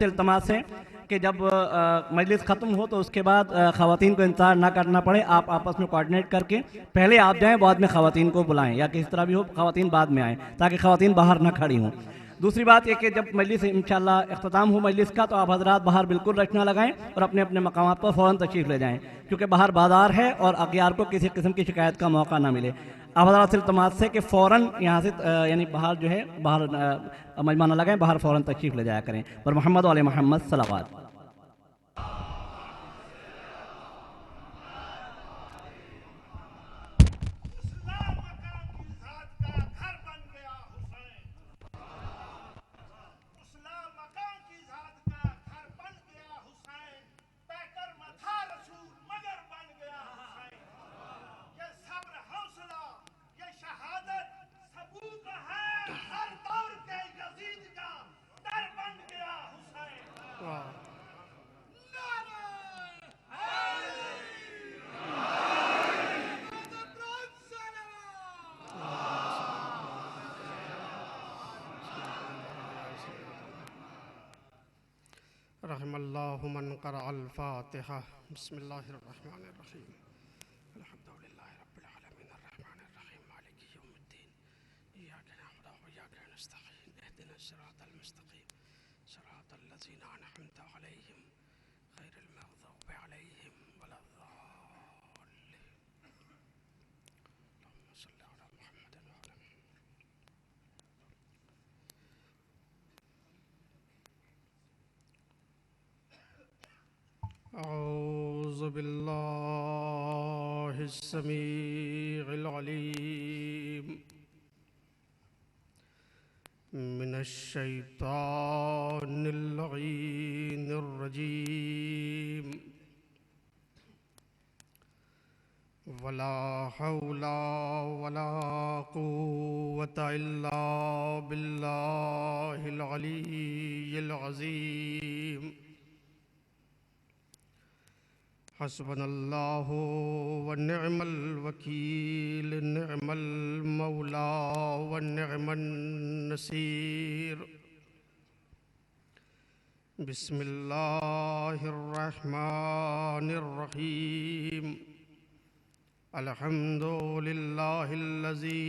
इल्तमास है कि जब मजलिस ख़त्म हो तो उसके बाद ख़वातीन को इंतज़ार ना करना पड़े, आप आपस में कोऑर्डिनेट करके पहले आप जाएं, बाद में ख़वातीन को बुलाएं, या किसी तरह भी हो ख़वातीन बाद में आएँ ताकि ख़वातीन बाहर ना खड़ी हों। दूसरी बात यह कि जब मजलिस इंशाअल्लाह इख्तिताम हो मजलिस का, तो आप हज़रात बाहर बिल्कुल रचना लगाएं और अपने अपने मकामात पर फ़ौरन तशरीफ़ ले जाएँ, क्योंकि बाहर बाज़ार है और अगियार को किसी किस्म की शिकायत का मौका ना मिले। आप हज़रात से इल्तमास से कि फ़ौरन यहाँ से यानी बाहर जो है बाहर मजमा ना लगाएं, बाहर फ़ौरन तशरीफ़ ले जाया करें। पर मोहम्मद वाले मोहम्मद सलावत। रहमल्लाहु मन क़रअल फ़ातिहा। बिस्मिल्लाहिर्रहमानिर्रहीम। अल्हम्दुलिल्लाहि रब्बिल आलमीन अर्रहमानिर्रहीम मालिकि यौमिद्दीन इय्याका नअबुदु व इय्याका नस्तईन इहदिनस सिरातल मुस्तक़ीम सिरातल लज़ीना अनअमता अलैहिम गैरिल मग़ज़ूबि अलैहिम वलद्दाल्लीन। अल्लाहुम्मा सल्लि अला मुहम्मदिन व अला औज़ु बिल्लाहिस समीइल अलीम मिनश शैतानिर लईनिर रजीम। वला हौला वला कुव्वता इल्ला बिल्लाहिल अलिय्यिल अज़ीम। हस्बुनल्लाहु व निअमल वकील, निअमल मौला व निअमन नसीर। बिस्मिल्लाहिर्रहमानिर्रहीम। अल्हम्दुलिल्लाहिल्लज़ी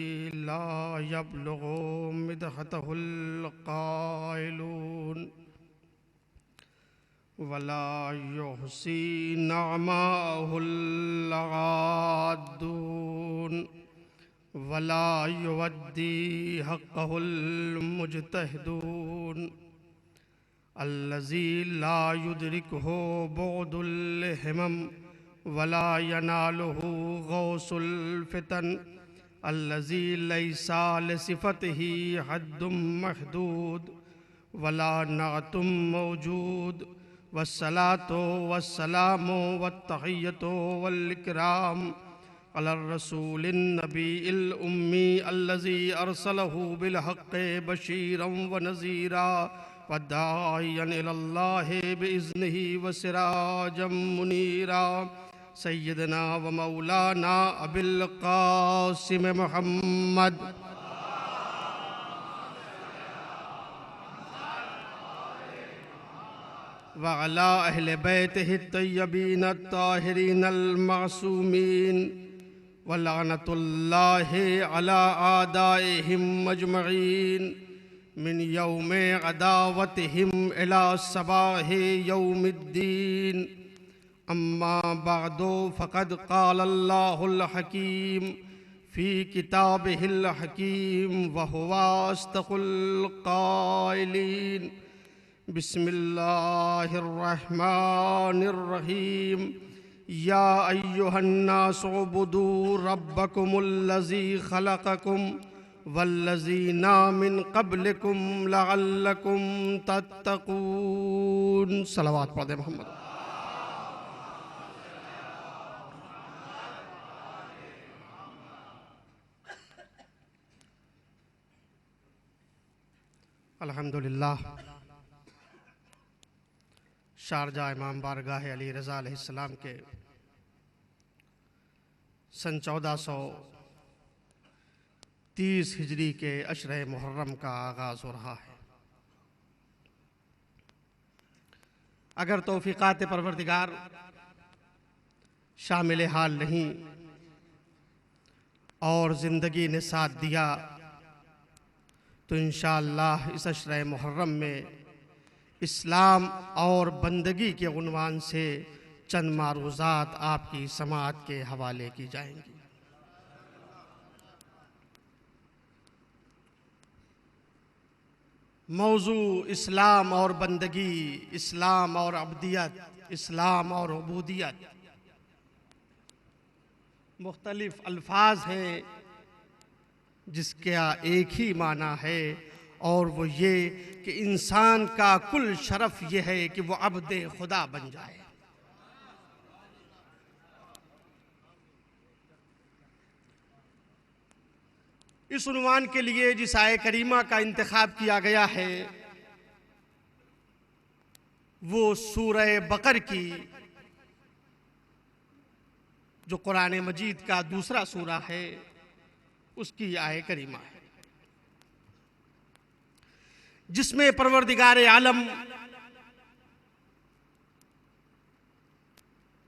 ला यब्लुगु मिदहतहुल क़ाइलून वला युहसी नअमाहुल आद्दून वला युवद्दी हक़्क़हुल मुज्तहिदून। अल्लज़ी ला युदरिकुहु बुअदुल हिमम वला यनालुहु गौसुल फितन। अल्लज़ी लैसा लिसिफ़तिही हद्दुम महदूद वला नातुम मौजूद। वस्सलातु वस्सलामु वत्तहिय्यतु वल इकराम अला रसूलिन नबील उम्मी अल्लज़ी अरसलहु बिल हक़्क़ि बशीरन व नज़ीरा व दाइयन इलल्लाहि बिइज़्निही व सिराजम मुनीरा। सय्यदना व मौलाना अबिल क़ासिम मुहम्मद व अला अहले बैतिहि तय्यबीन अत्ताहिरीन अल-मासूमीन व लानतुल्लाहि अला आदाइहिम अजमईन मिन यौमि अदावतिहिम इला सबाहि यौमिद्दीन। अम्मा बअदु फ़क़द क़ालल्लाहुल हकीम फ़ी किताबिहिल हकीम व हुवा अस्दक़ुल क़ाइलीन। बिस्मिल्लाहिर्रहमानिर्रहीम। या अय्युहन्नासु उबुदू रब्बकुमुल्लज़ी ख़लक़कुम वल्लज़ीना मिन क़ब्लिकुम लअल्लकुम तत्तक़ून। सलावत पढ़ दे मोहम्मद। अल्हम्दुलिल्लाह। शारजा इमाम बारगाह अली रज़ा अलैहिस्सलाम के सन 1430 हिजरी के अशरे मुहर्रम का आगाज़ हो रहा है। अगर तौफीक़ात परवरदिगार शामिल हाल नहीं और ज़िंदगी ने साथ दिया तो इंशाअल्लाह इस अशरे मुहर्रम में इस्लाम और बंदगी के उन्वान से चंद मारूज़ात आपकी समाअत के हवाले की जाएंगी। मौजू इस्लाम और बंदगी, इस्लाम और अब्दियत, इस्लाम और उबूदियत मुख्तलिफ अल्फाज हैं जिसका एक ही माना है, और वो ये कि इंसान का कुल शरफ ये है कि वो अब्दे खुदा बन जाए। इस उन्वान के लिए जिस आय करीमा का इंतखाब किया गया है वो सूरह बकर की, जो कुरान मजीद का दूसरा सूरा है, उसकी आय करीमा है, जिसमें परवरदिगार आलम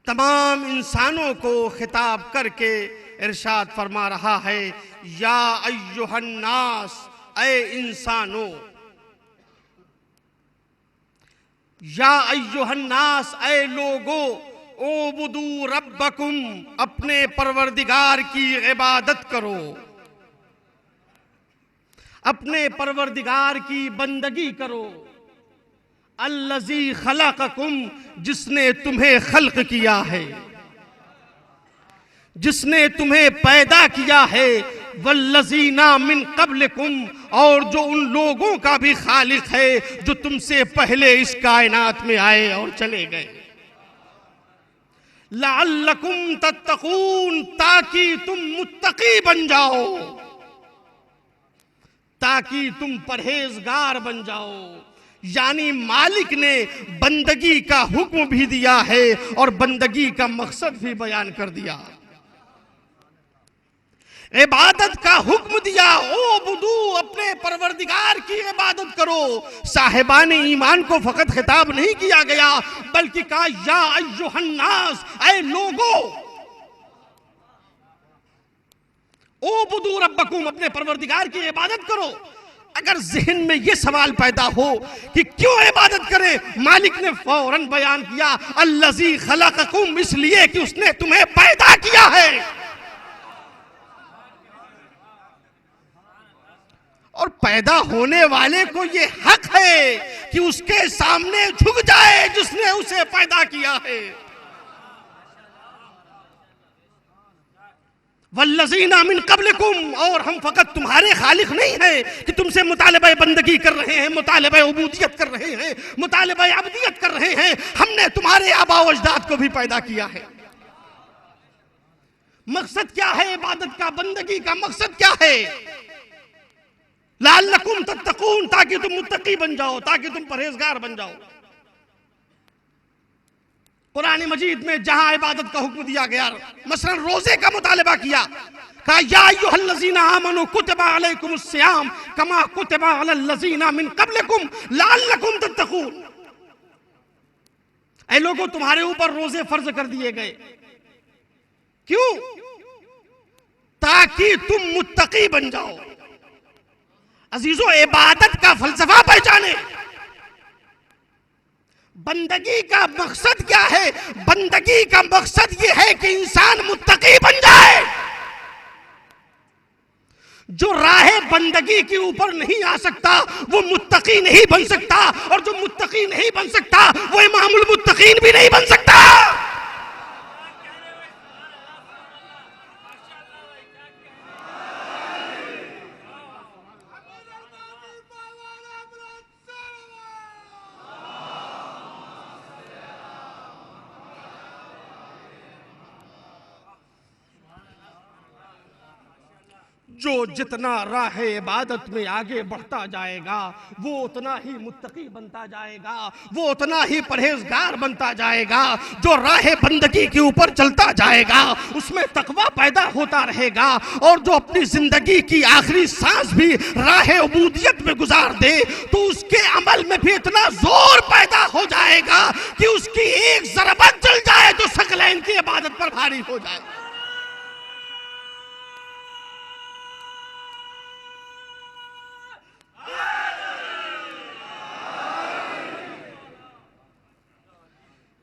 तमाम इंसानों को खिताब करके इरशाद फरमा रहा है, या अय्युहन्नास, ऐ इंसानो, या अय्युहन्नास, ऐ लोगो, ओबुदू रब्बकुम, अपने परवरदिगार की इबादत करो, अपने परवरदिगार की बंदगी करो। अल्लज़ी खलक़कुम, जिसने तुम्हें खल्क किया है, जिसने तुम्हें पैदा किया है। वल्लज़ीना मिन क़ब्लिकुम, और जो उन लोगों का भी खालिक है जो तुमसे पहले इस कायनात में आए और चले गए। लअल्लकुम तत्तक़ून, ताकि तुम मुत्तकी बन जाओ, ताकि तुम परहेजगार बन जाओ। यानी मालिक ने बंदगी का हुक्म भी दिया है और बंदगी का मकसद भी बयान कर दिया। इबादत का हुक्म दिया, ओ बुदू, अपने परवरदिगार की इबादत करो। साहिबान ईमान को फकत खिताब नहीं किया गया, बल्कि कहा या अय्युहन्नास, ऐ लोगो, ओ बुदू रब्बकुम, अपने परवरदिगार की इबादत करो। अगर जहन में यह सवाल पैदा हो कि क्यों इबादत करें, मालिक ने फौरन बयान किया, अल्लज़ी खलक़कुम, इसलिए कि उसने तुम्हें पैदा किया है। और पैदा होने वाले को यह हक है कि उसके सामने झुक जाए जिसने उसे पैदा किया है। वल्लज़ीना मिन क़ब्लिकुम, और हम फकत तुम्हारे खालिक नहीं हैं कि तुमसे मुतालिबा बंदगी कर रहे हैं, मुतालिबा उबूदियत कर रहे हैं, मुतालिबा अब्दियत कर रहे हैं, हमने तुम्हारे आबा व अजदाद को भी पैदा किया है। मकसद क्या है इबादत का, बंदगी का मकसद क्या है? लअल्लकुम तत्तकून, ताकि तुम मुत्तकी बन जाओ, ताकि तुम परहेजगार बन जाओ। कुरान मजीद में जहां इबादत का हुक्म दिया गया, मसलन रोजे का मुतालिबा किया, कहा या अय्युहल्लज़ीना आमनू कुतिबा अलैकुमुस सियाम कमा कुतिबा अलल्लज़ीना मिन क़ब्लिकुम लअल्लकुम तत्तकून। ऐ लोगों, तुम्हारे ऊपर रोजे फर्ज कर दिए गए। क्यों? ताकि तुम मुत्तकी बन जाओ। अजीजों, इबादत का फलसफा पहचाने। बंदगी का मकसद क्या है? बंदगी का मकसद यह है कि इंसान मुत्तकी बन जाए। जो राह बंदगी के ऊपर नहीं आ सकता वो मुत्तकी नहीं बन सकता, और जो मुत्तकी नहीं बन सकता वो इमामुल मुत्तकीन भी नहीं बन सकता। जो जितना राह इबादत में आगे बढ़ता जाएगा वो उतना ही मुत्तकी बनता जाएगा, वो उतना ही परहेजगार बनता जाएगा। जो राह बंदगी के ऊपर चलता जाएगा उसमें तकवा पैदा होता रहेगा, और जो अपनी जिंदगी की आखिरी सांस भी राह उबूदियत में गुजार दे तो उसके अमल में भी इतना जोर पैदा हो जाएगा कि उसकी एक ज़रबत चल जाए तो सकलैन की इबादत पर भारी हो जाए।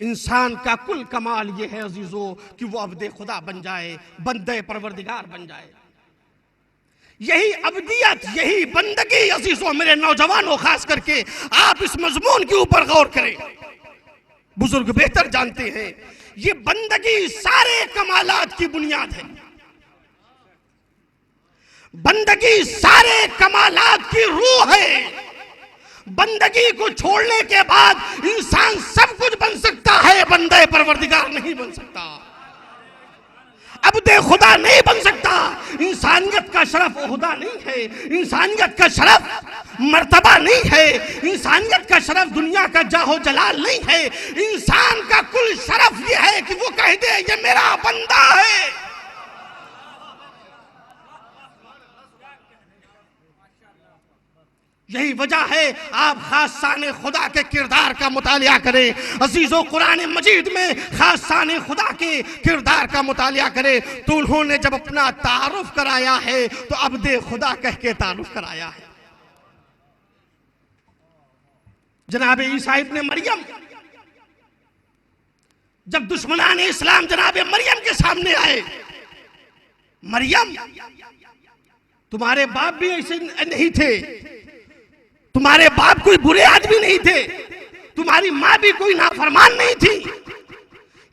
इंसान का कुल कमाल ये है अजीजों कि वो अब्दे खुदा बन जाए, बंदे परवरदिगार बन जाए। यही अब्दियत, यही बंदगी अजीजों, मेरे नौजवानों खास करके आप इस मजमून के ऊपर गौर करें। बुजुर्ग बेहतर जानते हैं ये बंदगी सारे कमालात की बुनियाद है। बंदगी सारे कमालात की रूह है। बंदगी को छोड़ने के बाद इंसान सब कुछ बन सकता है, बंदे परवरदिगार नहीं बन सकता, अब्दे खुदा नहीं बन सकता। इंसानियत का शरफ ओहदा नहीं है, इंसानियत का शरफ मर्तबा नहीं है, इंसानियत का शरफ दुनिया का जाहो जलाल नहीं है। इंसान का कुल शरफ ये है कि वो कह दे ये मेरा बंदा है। यही वजह है आप खास शान खुदा के किरदार का मुतालिया करें अजीजों। कुरान मजीद में खास शान खुदा के किरदार का मुतालिया करें तो उन्होंने जब अपना तारुफ कराया है तो अब्दे खुदा कह के तारुफ कराया है। जनाब ईसा इब्ने मरियम जब दुश्मनान इस्लाम जनाब मरियम के सामने आए, मरियम तुम्हारे बाप भी ऐसे नहीं थे, तुम्हारे बाप कोई बुरे आदमी नहीं थे, तुम्हारी माँ भी कोई नाफरमान नहीं थी,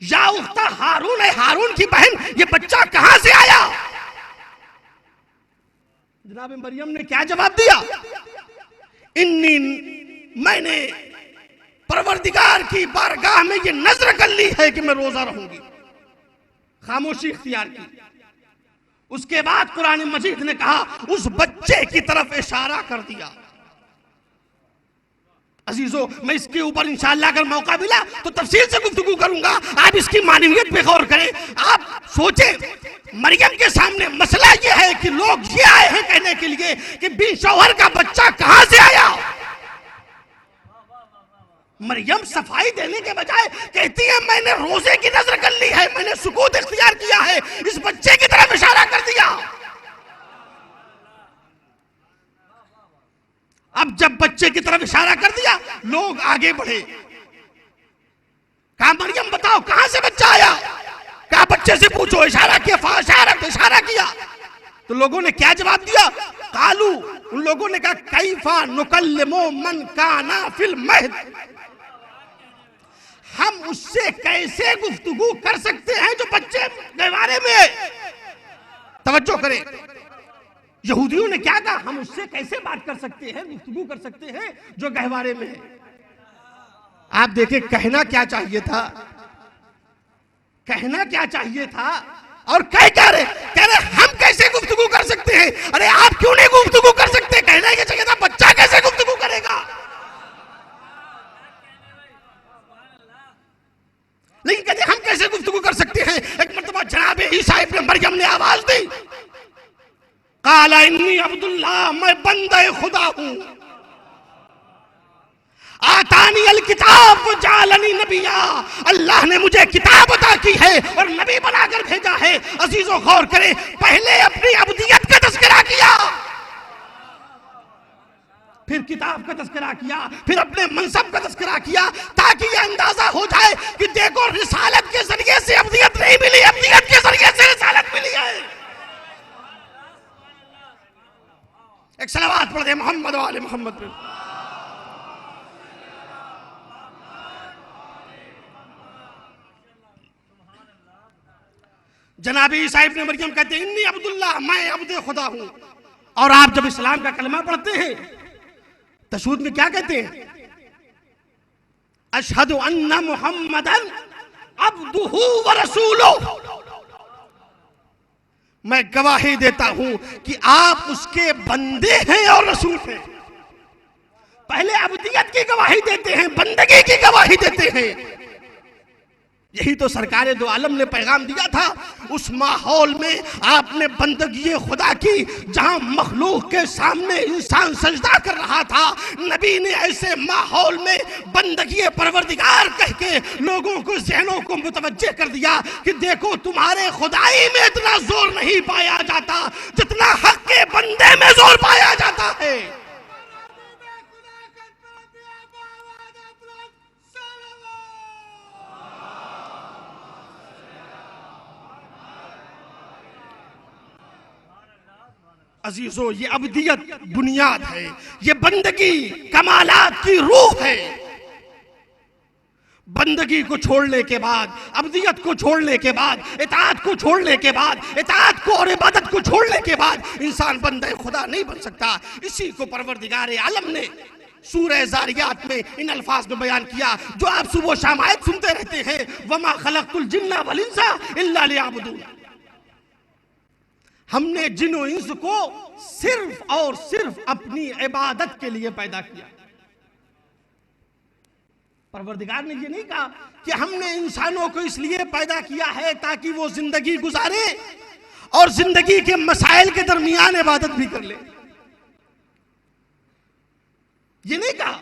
या उख्ता हारून है, हारून की बहन, ये बच्चा कहां से आया? जनाब मरियम ने क्या जवाब दिया? मैंने परवरदिगार की बारगाह में ये नजर कर ली है कि मैं रोजा रहूंगी। खामोशी इख्तियार की। उसके बाद कुरान मजीद ने कहा उस बच्चे की तरफ इशारा कर दिया। अजीजों मैं इसके ऊपर इंशाअल्लाह अगर मौका मिला तो तफसील से गुफ्तगू करूंगा। आप इसकी मानवियत पे गौर करें। आप सोचें मरियम के सामने मसला यह है कि लोग ये आए हैं कहने के लिए कि बिन शौहर का बच्चा कहां से आया। मरियम सफाई देने के बजाय कहती है मैंने रोजे की नजर कर ली है, मैंने सुकूत इख्तियार किया है, इस बच्चे की तरफ इशारा कर दिया। अब जब बच्चे की तरफ इशारा कर दिया लोग आगे बढ़े। कहा मरियम बताओ कहां से बच्चा आया? कहा बच्चे से पूछो। इशारा किया, इशारा किया तो लोगों ने क्या जवाब दिया? कालू, उन लोगों ने कहा कैफा नुकल्लिमु मन काना फिल महद, हम उससे कैसे गुफ्तगू कर सकते हैं जो बच्चे गहवारे में है। तवज्जो करें, यहूदियों ने क्या कहा? हम उससे कैसे बात कर सकते हैं, गुफ्तगू कर सकते हैं जो गहवारे में है। आप देखें कहना क्या चाहिए था, कहना क्या चाहिए था और कह रहे हम कैसे गुफ्तगू कर सकते हैं। अरे आप क्यों नहीं गुफ्तगू कर सकते? कहना ये चाहिए था बच्चा कैसे गुफ्तगू करेगा। लेकिन कहते हम कैसे गुफ्तगू कर सकते हैं। एक मर्तबा जनाब ईसा इब्ने मरियम ने आवाज दी, काला इन्नी अब्दुल्लाह, मैं बंदे खुदा हूं, आतानी अल किताब जालनी नबिया, अल्लाह ने मुझे किताब अता की है और नबी बनाकर भेजा है। अजीजों गौर करें, पहले अपनी अब्दियत का तज़किरा किया, फिर किताब का तज़किरा किया, फिर अपने मनसब का तज़किरा किया, ताकि यह अंदाजा हो जाए कि देखो रिसालत के जरिए से अब्दियत नहीं मिली, अब्दियत के जरिए से रिसालत मिली है। एक सलावत पढ़ दे मोहम्मद वाले मोहम्मद पे। जनाब ईसा इब्ने मरियम कहते हैं इन्नी अब्दुल्लाह, मैं अब्दे खुदा हूं। और आप जब इस्लाम का कलमा पढ़ते हैं तशहूद में क्या कहते हैं? अशहदु अन्ना मुहम्मदन अब्दुहु व रसूलुहु, मैं गवाही देता हूं कि आप उसके बंदे हैं और रसूल हैं। पहले अब्दियत की गवाही देते हैं, बंदगी की गवाही देते हैं। यही तो सरकार दो आलम ने पैगाम दिया था। उस माहौल में आपने बंदगी खुदा की, जहां मखलूक के सामने इंसान सजदा कर रहा था, नबी ने ऐसे माहौल में बंदगी परवरदिगार कह के लोगों को, ज़हनों को मुतवज्जे कर दिया कि देखो तुम्हारे खुदाई में इतना जोर नहीं पाया जाता जितना हक के बंदे में जोर पाया जाता है। अजीजों, ये अब्दियत बुनियाद है, ये बंदगी कमालात की रूह है। बंदगी को छोड़ने के बाद, अब्दियत को छोड़ने के बाद, इताअत को छोड़ने के बाद, इताअत को और इबादत को छोड़ने के बाद इंसान बंदे खुदा नहीं बन सकता। इसी को परवरदिगार आलम ने सूरह ज़ारियात में इन अल्फाज में बयान किया जो आप सुबह शाम आयत सुनते रहते हैं, वमा खलक़तुल जिन्ना वल इंसा इल्ला लियअबुदून। हमने जिन और इंस को सिर्फ और सिर्फ अपनी इबादत के लिए पैदा किया। परवरदिगार ने ये नहीं कहा कि हमने इंसानों को इसलिए पैदा किया है ताकि वो जिंदगी गुजारे और जिंदगी के मसाइल के दरमियान इबादत भी कर ले। ये नहीं कहा,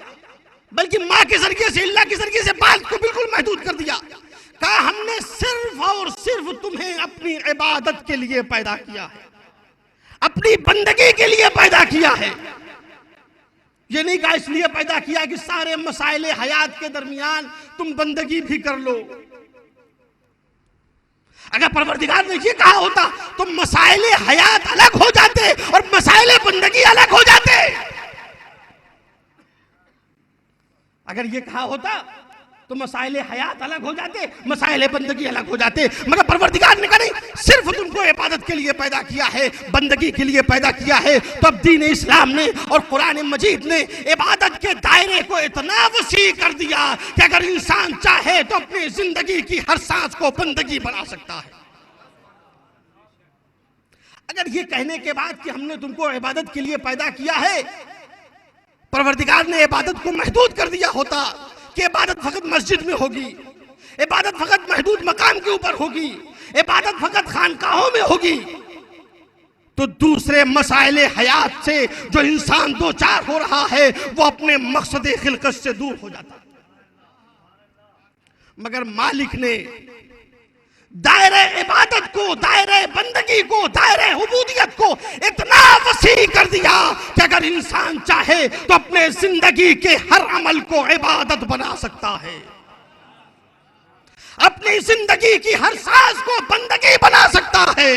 बल्कि मां के जरिए से, अल्लाह के जरिए से बात को बिल्कुल महदूद कर दिया। कहा हमने सिर्फ और सिर्फ तुम्हें अपनी इबादत के लिए पैदा किया है, अपनी बंदगी के लिए पैदा किया है। ये नहीं कहा इसलिए पैदा किया कि सारे मसाइले हयात के दरमियान तुम बंदगी भी कर लो। अगर परवरदिगार ने ये कहा होता तो मसाइले हयात अलग हो जाते और मसाइले बंदगी अलग हो जाते। अगर ये कहा होता तो मसाइले हयात अलग हो जाते, मसाइले बंदगी अलग हो जाते। मगर परवरदिगार ने कहा नहीं, सिर्फ तुमको इबादत के लिए पैदा किया है, बंदगी के लिए पैदा किया है। तो अब दीन इस्लाम ने और कुरान मजीद ने इबादत के दायरे को इतना वसी कर दिया कि अगर इंसान चाहे तो अपनी जिंदगी की हर सांस को बंदगी बना सकता है। अगर ये कहने के बाद कि हमने तुमको इबादत के लिए पैदा किया है, परवरदिगार ने इबादत को महदूद कर दिया होता कि इबादत फकत मस्जिद में होगी, इबादत फकत महदूद मकाम के ऊपर होगी, इबादत फकत खानकाहों में होगी, तो दूसरे मसाइले हयात से जो इंसान दो चार हो रहा है वो अपने मकसद खिलकत से दूर हो जाता। मगर मालिक ने दायरे इबादत को, दायरे बंदगी को, दायरे उबूदियत को इतना वसी कर दिया कि अगर इंसान चाहे तो अपने जिंदगी के हर अमल को इबादत बना सकता है, अपनी जिंदगी की हर सांस को बंदगी बना सकता है।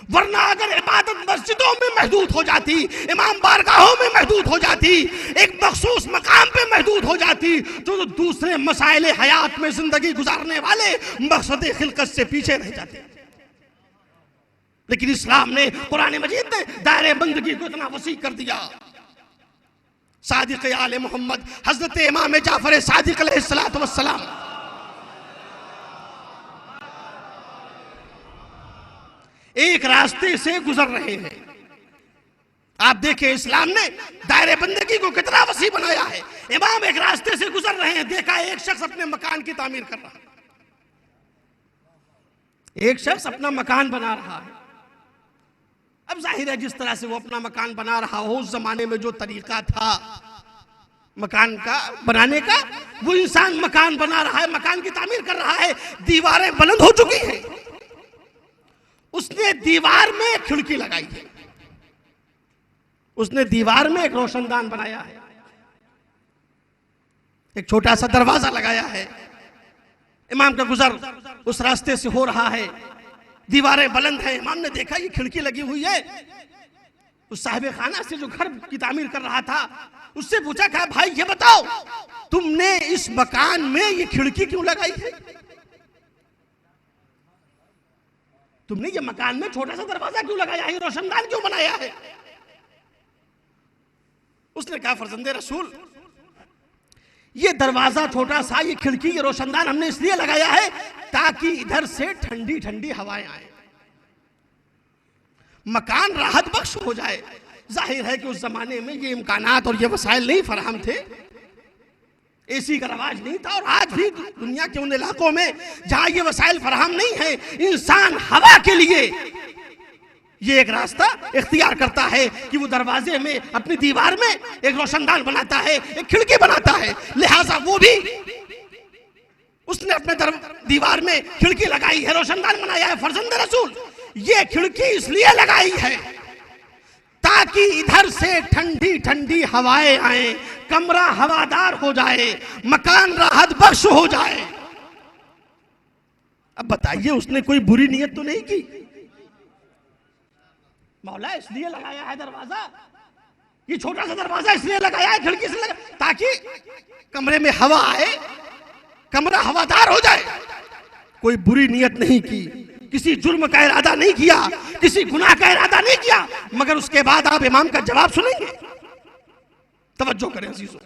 वरना अगर इबादत मस्जिदों में महदूद हो जाती, इमाम बारगाहों में महदूद हो जाती, एक मखसूस मकाम पे महदूद हो जाती, तो दूसरे मसाइले हयात में जिंदगी गुजारने वाले मकसद खिलकत से पीछे रह जाते। लेकिन इस्लाम ने, कुरान मजीद ने दायरे बंदगी को इतना वसी कर दिया। सादिक आले मोहम्मद हजरत इमाम जाफर सादिक अलैहिस्सलातु वस्सलाम एक रास्ते से गुजर रहे हैं। आप देखें इस्लाम ने दायरे बंदगी को कितना वसी बनाया है। इमाम एक रास्ते से गुजर रहे हैं, देखा एक शख्स अपने मकान की तामीर कर रहा है, एक शख्स अपना मकान बना रहा है। अब जाहिर है जिस तरह से वो अपना मकान बना रहा हो, उस जमाने में जो तरीका था मकान का बनाने का, वो इंसान मकान बना रहा है, मकान की तामीर कर रहा है, दीवारें बुलंद हो चुकी हैं, उसने दीवार में एक खिड़की लगाई है, उसने दीवार में एक रोशनदान बनाया है, एक छोटा सा दरवाजा लगाया है। इमाम का गुजर उस रास्ते से हो रहा है, दीवारें बुलंद हैं। इमाम ने देखा ये खिड़की लगी हुई है। उस साहिब खाना से जो घर की तामीर कर रहा था उससे पूछा, कहा भाई ये बताओ तुमने इस मकान में ये खिड़की क्यों लगाई है, तुमने ये मकान में छोटा सा दरवाजा क्यों लगाया है, रोशनदान क्यों बनाया है। उसने कहा फर्जंदे रसूल, ये दरवाजा छोटा सा, ये खिड़की, ये रोशनदान हमने इसलिए लगाया है ताकि इधर से ठंडी ठंडी हवाएं आए। मकान राहत बख्श हो जाए। जाहिर है कि उस जमाने में ये इम्कानात और ये वसाइल नहीं फराहम थे, एसी का रवाज नहीं था। और आज भी दुनिया के उन इलाकों में जहां ये वसाइल फराहम नहीं है, इंसान हवा के लिए ये एक रास्ता इख्तियार करता है कि वो दरवाजे में, अपनी दीवार में एक रोशनदान बनाता है, एक खिड़की बनाता है। लिहाजा वो भी उसने अपने दीवार में खिड़की लगाई है, रोशनदान बनाया है। फर्जंद रसूल ये खिड़की इसलिए लगाई है ताकि इधर से ठंडी ठंडी हवाएं आए, कमरा हवादार हो जाए, मकान राहत बख्श हो जाए। अब बताइए, उसने कोई बुरी नीयत तो नहीं की। मौला इसलिए लगाया है दरवाजा, ये छोटा सा दरवाजा इसलिए लगाया है, खिड़की से लगा ताकि कमरे में हवा आए, कमरा हवादार हो जाए। कोई बुरी नीयत नहीं की, किसी जुर्म का इरादा नहीं किया, किसी गुनाह का इरादा नहीं किया। मगर उसके बाद आप इमाम का जवाब सुनेंगे। तवज्जो करें अजीजों,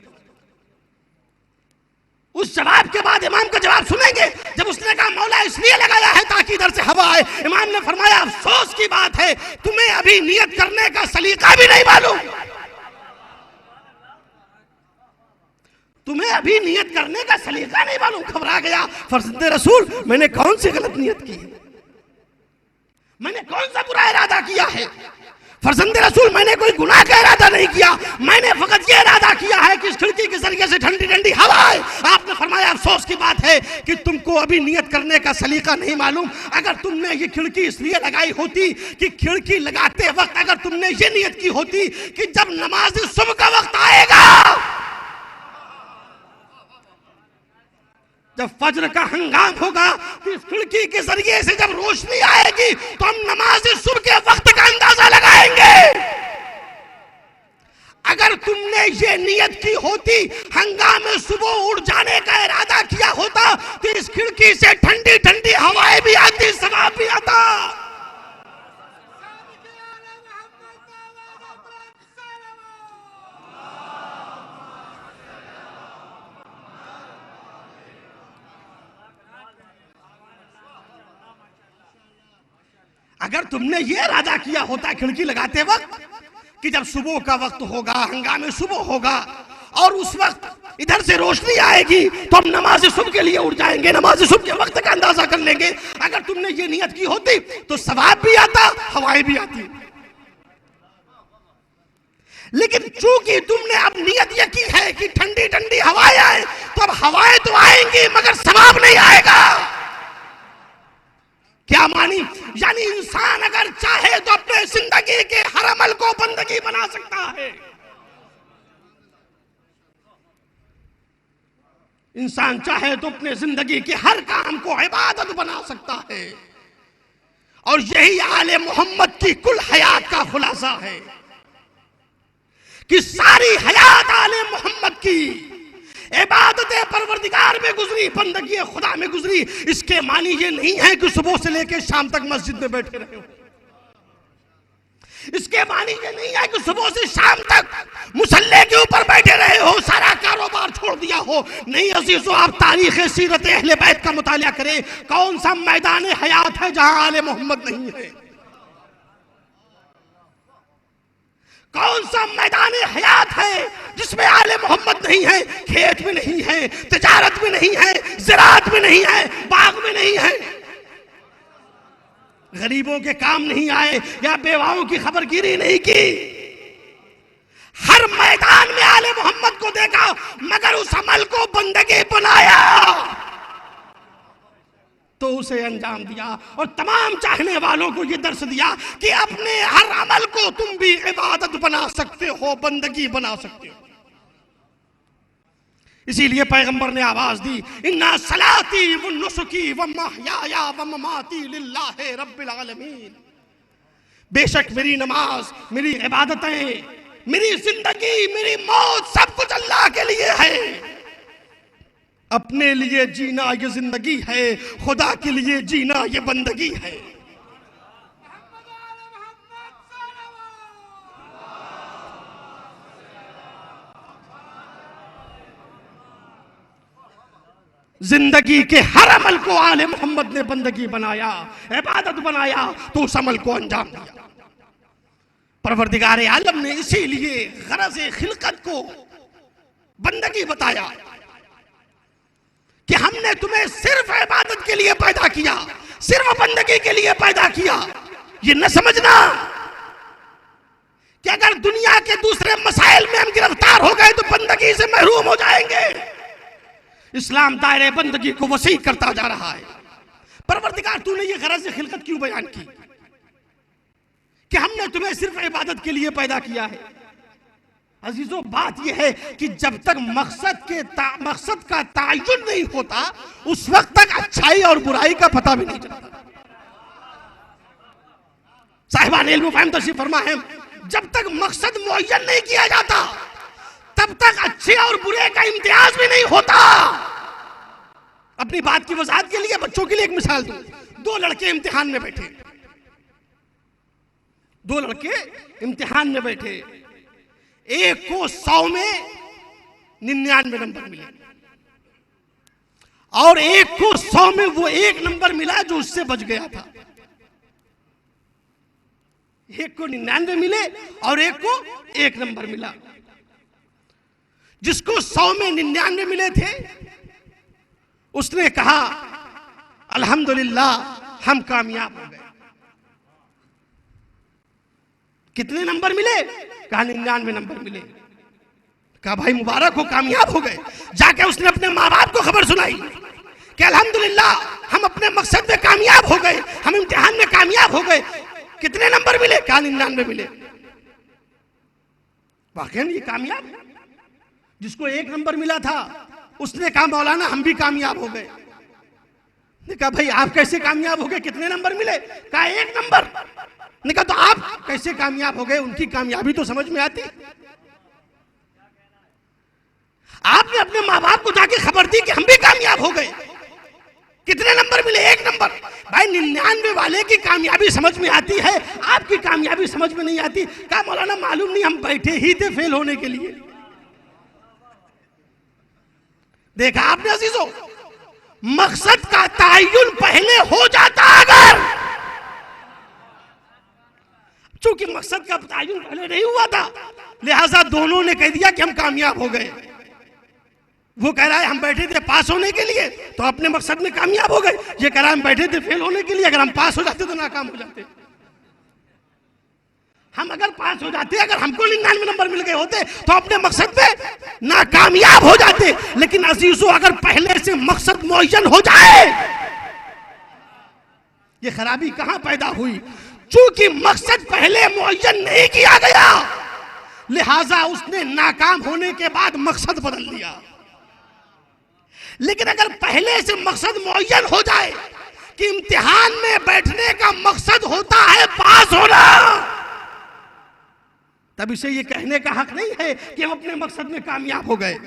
उस जवाब के बाद इमाम का जवाब सुनेंगे। जब उसने कहा मौला इसलिए लगाया है ताकि इधर से हवा आए, इमाम ने फरमाया अफसोस की बात है, तुम्हें अभी नियत करने का सलीका भी नहीं मालूम। तुम्हें अभी नियत करने का सलीका नहीं मालूम। घबरा गया फर्जंद रसूल, मैंने कौन सी गलत नियत की है, मैंने कौन सा बुरा इरादा किया है। फर्जंद रसूल मैंने कोई गुनाह का इरादा नहीं किया, मैंने फकत ये इरादा किया है कि इस खिड़की के जरिए से ठंडी ठंडी हवा आए। आपने फरमाया अफसोस की बात है कि तुमको अभी नियत करने का सलीका नहीं मालूम। अगर तुमने ये खिड़की इसलिए लगाई होती कि खिड़की लगाते वक्त अगर तुमने ये नियत की होती कि जब नमाज सुबह का वक्त आएगा, जब फज्र का हंगाम होगा, तो इस खिड़की के जरिए से जब रोशनी आएगी तो हम नमाज सुबह के वक्त का अंदाजा लगाएंगे। अगर तुमने ये नियत की होती, हंगामे सुबह उड़ जाने का इरादा किया होता, तो इस खिड़की से ठंडी ठंडी हवाएं भी आती, सवाब भी आता। अगर तुमने ये इरादा किया होता खिड़की लगाते वक्त कि जब सुबह का वक्त होगा, हंगामे सुबह होगा और उस वक्त इधर से रोशनी आएगी तो हम नमाज सुबह के लिए उठ जाएंगे, नमाज सुबह के वक्त का अंदाजा कर लेंगे। अगर तुमने ये नियत की होती तो सवाब भी आता, हवाएं भी आती। लेकिन चूंकि तुमने अब नियत ये की है कि ठंडी ठंडी हवाएं आए, तो अब हवाएं तो आएंगी मगर सवाब नहीं आएगा। क्या मानी? यानी इंसान अगर चाहे तो अपने जिंदगी के हर अमल को बंदगी बना सकता है। इंसान चाहे तो अपने जिंदगी के हर काम को इबादत बना सकता है। और यही आले मोहम्मद की कुल हयात का खुलासा है कि सारी हयात आले मोहम्मद की इबादत परवरदिगार में गुजरी, बंदगी खुदा में गुजरी। इसके मानी ये नहीं है कि सुबह से लेकर शाम तक मस्जिद में बैठे रहे हो। इसके मानी ये नहीं है कि सुबह से शाम तक मुसल्ले के ऊपर बैठे रहे हो, सारा कारोबार छोड़ दिया हो। नहीं अजीजों, आप तारीख सीरत अहले बैत का मुतालिया करें। कौन सा मैदान हयात है जहां आले मोहम्मद नहीं है? कौन सा मैदान हयात है जिसमें आले मोहम्मद नहीं है? खेत में नहीं है, तिजारत में नहीं है, ज़राअत में नहीं है, बाग में नहीं है, गरीबों के काम नहीं आए या बेवाओं की खबरगिरी नहीं की। हर मैदान में आले मोहम्मद को देखा मगर उस अमल को बंदगी बनाया तो उसे अंजाम दिया। और तमाम चाहने वालों को यह दर्श दिया कि अपने हर अमल को तुम भी इबादत बना सकते हो, बंदगी बना सकते हो। इसीलिए पैगंबर ने आवाज दी, इन्ना सलाती व नुसुकी व महयाया व ममाती लिल्लाहि रब्बिल आलमीन। बेशक मेरी नमाज, मेरी इबादतें, मेरी जिंदगी, मेरी मौत सब कुछ अल्लाह के लिए है। अपने लिए जीना ये जिंदगी है, खुदा के लिए जीना ये बंदगी है। जिंदगी के हर अमल को आले मोहम्मद ने बंदगी बनाया, इबादत बनाया, तो उस अमल को अंजाम दिया। परवरदिगार आलम ने इसीलिए गरज खिलकत को बंदगी बताया कि हमने तुम्हें सिर्फ इबादत के लिए पैदा किया, सिर्फ बंदगी के लिए पैदा किया। ये न समझना कि अगर दुनिया के दूसरे मसाइल में हम गिरफ्तार हो गए तो बंदगी से महरूम हो जाएंगे। इस्लाम दायरे बंदगी को वसी करता जा रहा है। परवरदिगार तूने ये गरज खिलकत क्यों बयान की कि हमने तुम्हें सिर्फ इबादत के लिए पैदा किया है? अजीजों, बात यह है कि जब तक मकसद का तायुन नहीं होता उस वक्त तक अच्छाई और बुराई का पता भी नहीं चलता। साहिबान इल्म फहम तशरीफ फरमा है, जब तक मकसद मुअय्यन नहीं किया जाता तब तक अच्छे और बुरे का इम्तियाज भी नहीं होता। अपनी बात की वजाहत के लिए बच्चों के लिए एक मिसाल दूं। दो लड़के इम्तिहान में बैठे, दो लड़के इम्तिहान में बैठे, एक को 100 में 99 नंबर मिले और एक को 100 में वो 1 नंबर मिला जो उससे बच गया था। एक को 99 मिले और एक को 1 नंबर मिला। जिसको 100 में 99 मिले थे उसने कहा अल्हम्दुलिल्लाह हम कामयाब हो गए। कितने नंबर मिले? कहा 99 नंबर मिले। कहा भाई मुबारक हो, कामयाब हो गए। जाके उसने अपने माँ बाप को खबर सुनाई कि अल्हम्दुलिल्लाह हम अपने मकसद में कामयाब हो गए, हम इम्तिहान में कामयाब हो गए। कितने नंबर मिले? कहा 99 मिले। वाकई ये कामयाब है। जिसको 1 नंबर मिला था उसने कहा मौलाना हम भी कामयाब हो गए। ने कहा भाई आप कैसे कामयाब हो गए, कितने नंबर मिले? कहा 1 नंबर। ने कहा तो आप कैसे कामयाब हो गए? उनकी कामयाबी तो समझ में आती। आपने अपने माँ बाप को जाके खबर दी कि हम भी कामयाब हो गए। कितने नंबर मिले? 1 नंबर। भाई 99 वाले की कामयाबी समझ में आती है, आपकी कामयाबी समझ में नहीं आती। कहा मौलाना मालूम नहीं, हम बैठे ही थे फेल होने के लिए। देखा आपने अजीजों, मकसद का तायुन पहले हो जाता अगर, चूंकि मकसद का तायुन पहले नहीं हुआ था लिहाजा दोनों ने कह दिया कि हम कामयाब हो गए। वो कह रहा है हम बैठे थे पास होने के लिए तो अपने मकसद में कामयाब हो गए। ये कह रहा है हम बैठे थे फेल होने के लिए, अगर हम पास हो जाते तो नाकाम हो जाते। हम अगर पास हो जाते, अगर हमको 99 नंबर मिल गए होते तो अपने मकसद में नाकामयाब हो जाते। लेकिन अजीजों, अगर पहले से मकसद मुअय्यन हो जाए, ये खराबी कहां पैदा हुई? चूंकि मकसद पहले मुअय्यन नहीं किया गया लिहाजा उसने नाकाम होने के बाद मकसद बदल दिया। लेकिन अगर पहले से मकसद मुअय्यन हो जाए कि इम्तिहान में बैठने का मकसद होता है पास होना, तब इसे ये कहने का हक नहीं है कि हम अपने मकसद में कामयाब हो गए।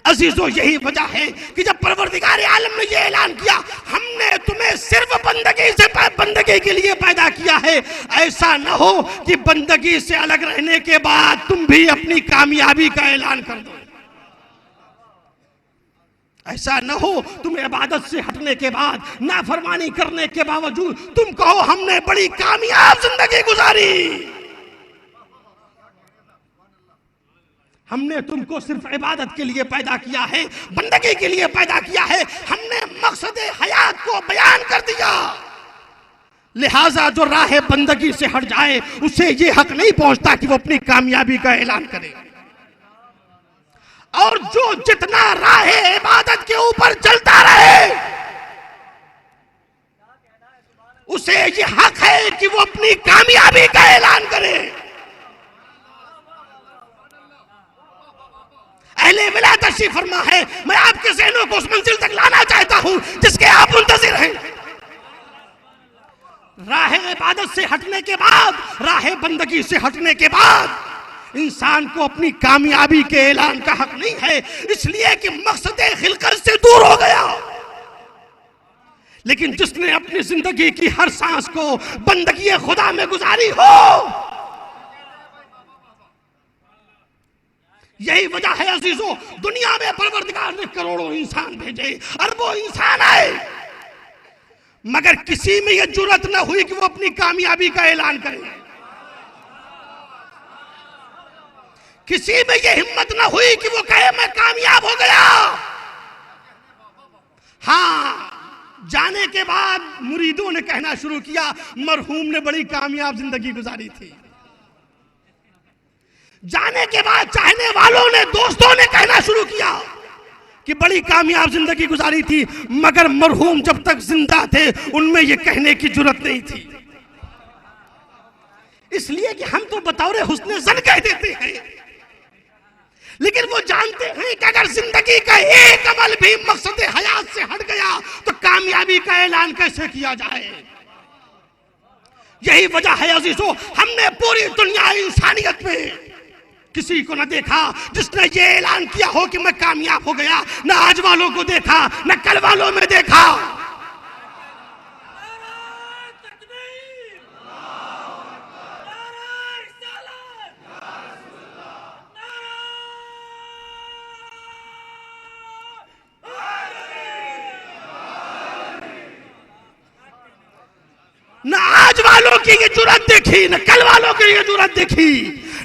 अजीजों, यही वजह है कि जब परवरदिगार आलम ने ये ऐलान किया हमने तुम्हें सिर्फ बंदगी के लिए पैदा किया है, ऐसा न हो कि बंदगी से अलग रहने के बाद तुम भी अपनी कामयाबी का ऐलान कर दो। ऐसा न हो तुम इबादत से हटने के बाद, नाफरमानी करने के बावजूद तुम कहो हमने बड़ी कामयाब जिंदगी गुजारी। हमने तुमको सिर्फ इबादत के लिए पैदा किया है, बंदगी के लिए पैदा किया है। हमने मकसद हयात को बयान कर दिया। लिहाजा जो राह बंदगी से हट जाए उसे ये हक नहीं पहुंचता कि वो अपनी कामयाबी का ऐलान करे। और जो जितना राह इबादत के ऊपर चलता रहे उसे ये हक है कि वो अपनी कामयाबी का ऐलान करे। अहले विला तशरीफ फरमा है, मैं आपके ज़हनों को उस मंजिल तक लाना चाहता हूं जिसके आप मुंतज़िर हैं। राह इबादत से हटने के बाद, राह बंदगी से हटने के बाद इंसान को अपनी कामयाबी के ऐलान का हक नहीं है, इसलिए कि मकसद खिलकत से दूर हो गया। लेकिन जिसने अपनी जिंदगी की हर सांस को बंदगी खुदा में गुजारी हो, यही वजह है अजीजों, दुनिया में परवरदिगार ने करोड़ों इंसान भेजे, अरबों इंसान आए, मगर किसी में यह जुर्रत न हुई कि वो अपनी कामयाबी का ऐलान करे। किसी में ये हिम्मत ना हुई कि वो कहे मैं कामयाब हो गया। हाँ, जाने के बाद मुरीदों ने कहना शुरू किया मरहूम ने बड़ी कामयाब जिंदगी गुजारी थी। जाने के बाद चाहने वालों ने, दोस्तों ने कहना शुरू किया कि बड़ी कामयाब जिंदगी गुजारी थी, मगर मरहूम जब तक जिंदा थे उनमें यह कहने की जुर्रत नहीं थी। इसलिए कि हम तो बतौर हुस्ने ज़न कह देते हैं, लेकिन वो जानते हैं कि अगर जिंदगी का एक अमल भी मकसद हयात से हट गया तो कामयाबी का ऐलान कैसे किया जाए। यही वजह है अजीजों, हमने पूरी दुनिया इंसानियत में किसी को न देखा जिसने ये ऐलान किया हो कि मैं कामयाब हो गया। न आज वालों को देखा, न कल वालों में देखा। न आज वालों की ये जुर्रत देखी, न कल वालों की ये जुर्रत देखी,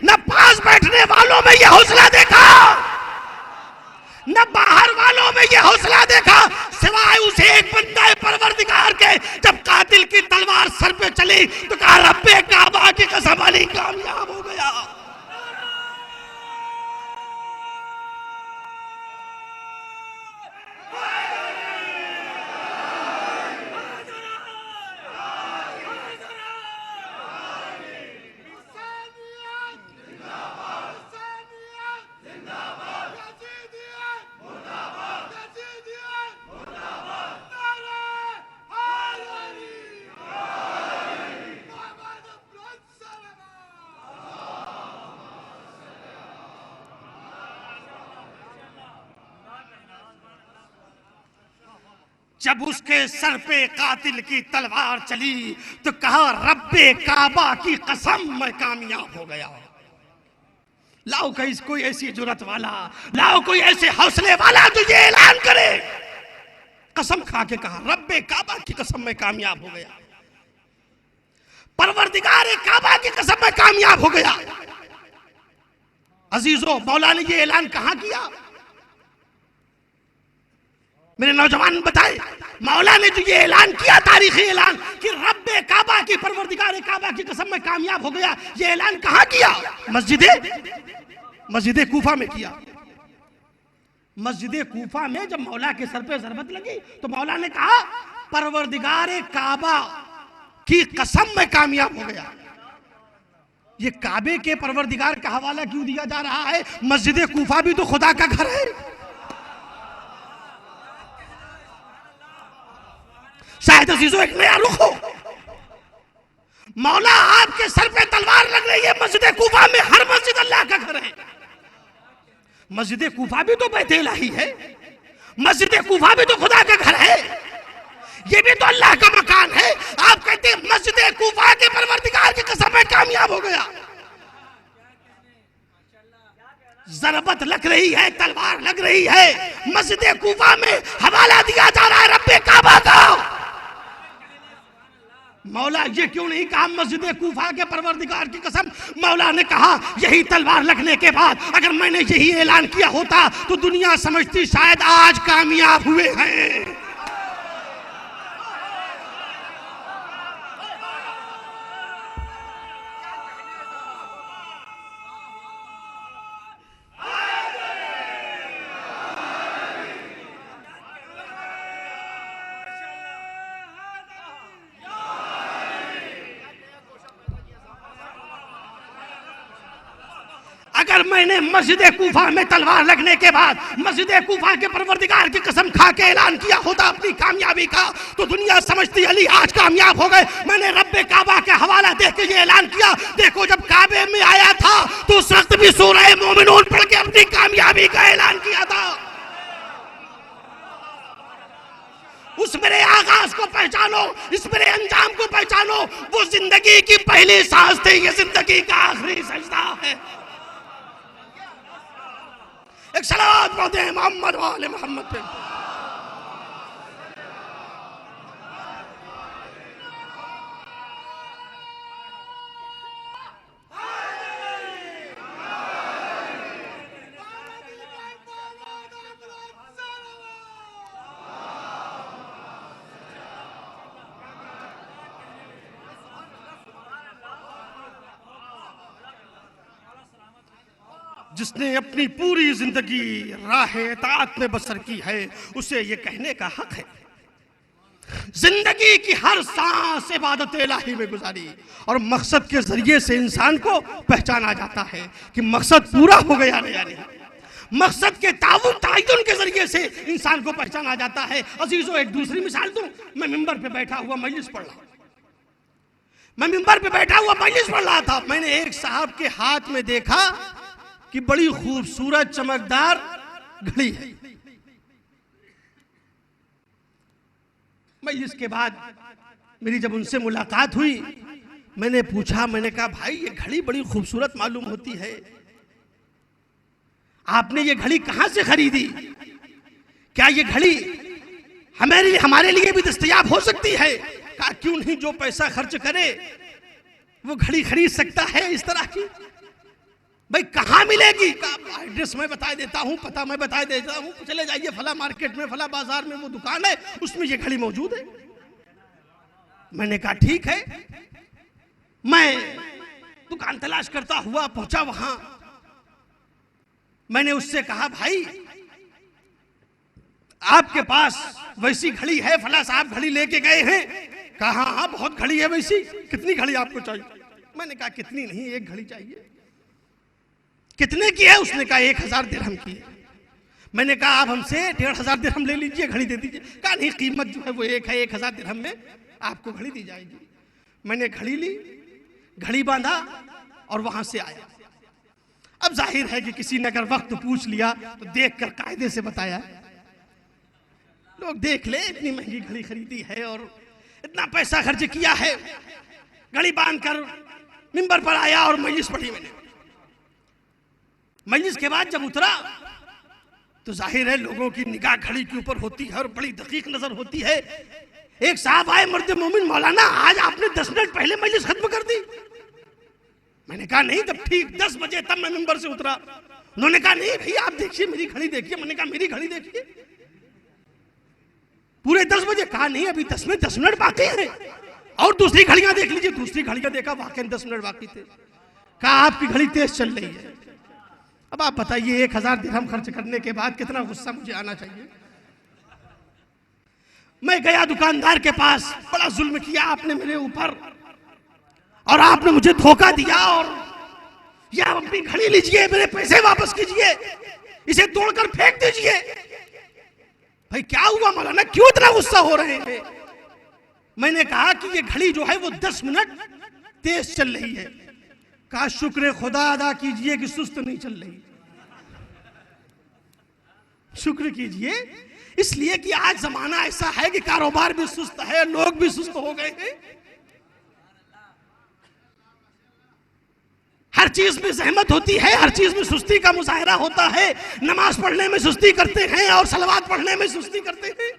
न पास बैठने वालों में ये हौसला देखा, न बाहर वालों में ये हौसला देखा, सिवाय उसे एक बंदा परवरदिगार के। जब कातिल की तलवार सर पे चली तो कहा रब्बे काबा की कसम अली कामयाब हो गया। जब उसके सर पे कातिल की तलवार चली तो कहा रब्बे काबा की कसम मैं कामयाब हो गया। लाओ कोई ऐसी जुर्रत वाला, लाओ कोई ऐसे हौसले वाला जो ये ऐलान करे। कसम खा के कहा रब्बे काबा की कसम मैं कामयाब हो गया, परवरदिगार काबा की कसम मैं कामयाब हो गया। अजीजों, मौला ने ये ऐलान कहां किया? मेरे नौजवान बताए, मौला ने जो ये ऐलान किया, तारीखी ऐलान कि रब्बे काबा की, परवरदिगार काबा की कसम में कामयाब हो गया, ये ऐलान कहां किया? मस्जिद कूफा में किया। मस्जिद कूफा में जब मौला के सर पे ज़रबत लगी तो मौला ने कहा परवरदिगार काबा की कसम में कामयाब हो गया। ये काबे के परवरदिगार का हवाला क्यों दिया जा रहा है? मस्जिद कूफा भी तो खुदा का घर है। शायद अजीजों एक नया रुख हो। मौला आपके सर पे तलवार लग रही है, मस्जिद कूफा में, हर मस्जिद अल्लाह का घर है। मस्जिद कूफा भी तो बैत इलाही है, मस्जिद कूफा भी तो खुदा का घर है, ये भी तो अल्लाह का मकान है। आप कहते हैं मस्जिद कूफा के परवरदिगार की कसम में कामयाब हो गया। ज़रबत लग रही है, तलवार लग रही है, मस्जिद कूफा में हवाला दिया जा रहा है रब्बे काबा का। मौला ये क्यों नहीं कहा मस्जिद कूफा के परवरदिगार की कसम? मौला ने कहा यही तलवार लगने के बाद अगर मैंने यही ऐलान किया होता तो दुनिया समझती शायद आज कामयाब हुए हैं। अगर मैंने मस्जिद कूफा में तलवार लगने के बाद मस्जिद कूफा के परवरदिगार की कसम खा के ऐलान किया होता अपनी कामयाबी का तो दुनिया समझती अली आज कामयाब हो गए। मैंने रब्बे काबा के हवाला देख के ये ऐलान किया। देखो जब काबे में आया था तो उस वक्त भी सूरह मोमिनून पढ़ के अपनी कामयाबी का ऐलान किया था। उस मेरे आगाज को पहचानो, इस मेरे अंजाम को पहचानो। वो जिंदगी की पहली सांस थी, ये जिंदगी का आखिरी सजदा है। एक सलावत पढ़ते हैं मोहम्मद वाले मोहम्मद पे। जिसने अपनी पूरी जिंदगी राह इताअत में बसर की है उसे ये कहने का हक है। जिंदगी की हर सांस इबादत इलाही में गुजारी और मकसद के जरिए से इंसान को पहचाना जाता है कि मकसद पूरा हो गया या नहीं। मकसद के तायुन के जरिए से इंसान को पहचाना जाता है। अजीजों, एक दूसरी मिसाल दूं। मैं मिंबर पे बैठा हुआ मजलिस पढ़ रहा था। मैंने एक साहब के हाथ में देखा कि बड़ी खूबसूरत चमकदार घड़ी है। मजलिस के बाद मेरी जब उनसे मुलाकात हुई, मैंने पूछा, मैंने कहा भाई ये घड़ी बड़ी खूबसूरत मालूम होती है, आपने ये घड़ी कहां से खरीदी? क्या ये घड़ी हमारे लिए भी दस्तयाब हो सकती है? कहा क्यों नहीं, जो पैसा खर्च करे वो घड़ी खरीद सकता है इस तरह की। भाई कहां मिलेगी? कहा एड्रेस मैं बता देता हूं, पता मैं बता देता हूं, चले जाइए फला मार्केट में, फला बाजार में वो दुकान है, उसमें ये घड़ी मौजूद है। मैंने कहा ठीक है। मैं दुकान तलाश करता हुआ पहुंचा वहां। मैंने उससे कहा भाई आपके पास वैसी घड़ी है? फला साहब घड़ी लेके गए हैं। कहा हाँ बहुत घड़ी है वैसी। कितनी घड़ी आपको चाहिए? मैंने कहा कितनी नहीं, एक घड़ी चाहिए। कितने की है? उसने कहा 1000 दिरहम की है। मैंने कहा आप हमसे 1500 दिरहम ले लीजिए, घड़ी दे दीजिए। कहा नहीं, कीमत जो है वो एक है, 1000 दिरहम में आपको घड़ी दी जाएगी। मैंने घड़ी ली, घड़ी बांधा और वहां से आया। अब जाहिर है कि किसी ने अगर वक्त पूछ लिया तो देखकर कायदे से बताया। लोग देख ले, इतनी महंगी घड़ी खरीदी है और इतना पैसा खर्च किया है। घड़ी बांधकर मिंबर पर आया और मजलिस पढ़ी मैंने। मजलिस के बाद जब उतरा तो जाहिर है लोगों की निगाह घड़ी के ऊपर होती है और बड़ी दकीक नजर होती है। एक साहब आए, मर्द मोमिन, मौलाना आज आपने 10 मिनट पहले मजलिस खत्म कर दी। मैंने कहा नहीं, तब ठीक 10 बजे तब मैं मिंबर से उतरा। उन्होंने कहा नहीं भैया आप देखिए मेरी घड़ी देखिए। मैंने कहा मेरी घड़ी देखिए, पूरे 10 बजे। कहा नहीं, अभी 10 में 10 मिनट बाकी है और दूसरी घड़ियां देख लीजिए। दूसरी घड़ियां देखा, वाकई 10 मिनट बाकी थे। कहा आपकी घड़ी तेज चल रही है। अब आप बताइए 1000 दिरहम खर्च करने के बाद कितना गुस्सा मुझे आना चाहिए। मैं गया दुकानदार के पास, बड़ा जुल्म किया आपने मेरे ऊपर और आपने मुझे धोखा दिया, और या आप अपनी घड़ी लीजिए, मेरे पैसे वापस कीजिए, इसे तोड़कर फेंक दीजिए। भाई क्या हुआ मौलाना, क्यों इतना गुस्सा हो रहे हैं? मैंने कहा कि ये घड़ी जो है वो 10 मिनट तेज चल रही है। कहा शुक्र खुदा अदा कीजिए कि सुस्त नहीं चल रही। शुक्र कीजिए इसलिए कि आज जमाना ऐसा है कि कारोबार भी सुस्त है, लोग भी सुस्त हो गए हैं। हर चीज में जहमत होती है, हर चीज में सुस्ती का मुजाहरा होता है। नमाज पढ़ने में सुस्ती करते हैं और सलवात पढ़ने में सुस्ती करते हैं।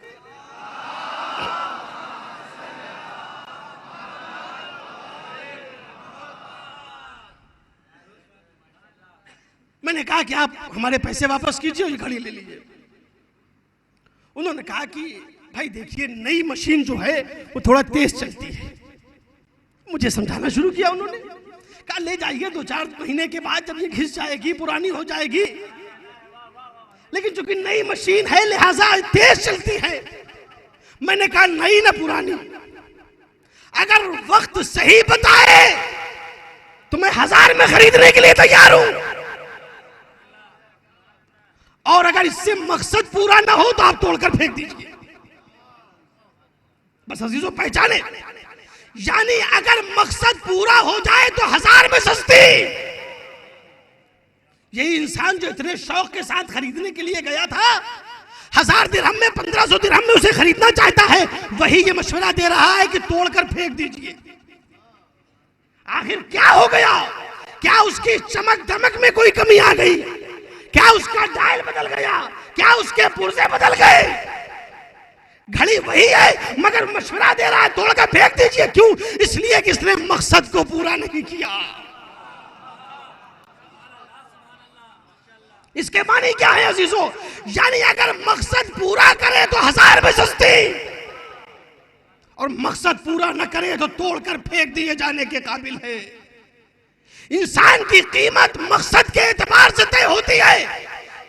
मैंने कहा कि आप हमारे पैसे वापस कीजिए और ये घड़ी ले लीजिए। उन्होंने कहा कि भाई देखिए नई मशीन जो है वो थोड़ा तेज चलती है। मुझे समझाना शुरू किया उन्होंने। कहा ले जाइए, 2-4 महीने के बाद जब ये घिस जाएगी, पुरानी हो जाएगी, लेकिन चूंकि नई मशीन है लिहाजा तेज चलती है। मैंने कहा नई ना पुरानी, अगर वक्त सही बताए तो मैं 1000 में खरीदने के लिए तैयार हूं, और अगर इससे मकसद पूरा ना हो तो आप तोड़कर फेंक दीजिए। बस अजीजों पहचाने, यानी अगर मकसद पूरा हो जाए तो 1000 में सस्ती। यही इंसान जो इतने शौक के साथ खरीदने के लिए गया था, 1000 दिरहम में 1500 दिरहम में उसे खरीदना चाहता है, वही ये मशवरा दे रहा है कि तोड़कर फेंक दीजिए। आखिर क्या हो गया? क्या उसकी चमक दमक में कोई कमी आ गई? क्या उसका डायल बदल गया? क्या उसके पुर्जे बदल गए? घड़ी वही है मगर मशवरा दे रहा है तोड़कर फेंक दीजिए। क्यों? इसलिए कि इसने मकसद को पूरा नहीं किया। इसके मानी क्या है अजीजों? यानी अगर मकसद पूरा करे तो 1000 में सस्ती, और मकसद पूरा न करे तो तोड़कर फेंक दिए जाने के काबिल है। इंसान की कीमत मकसद के एतबार से तय होती है।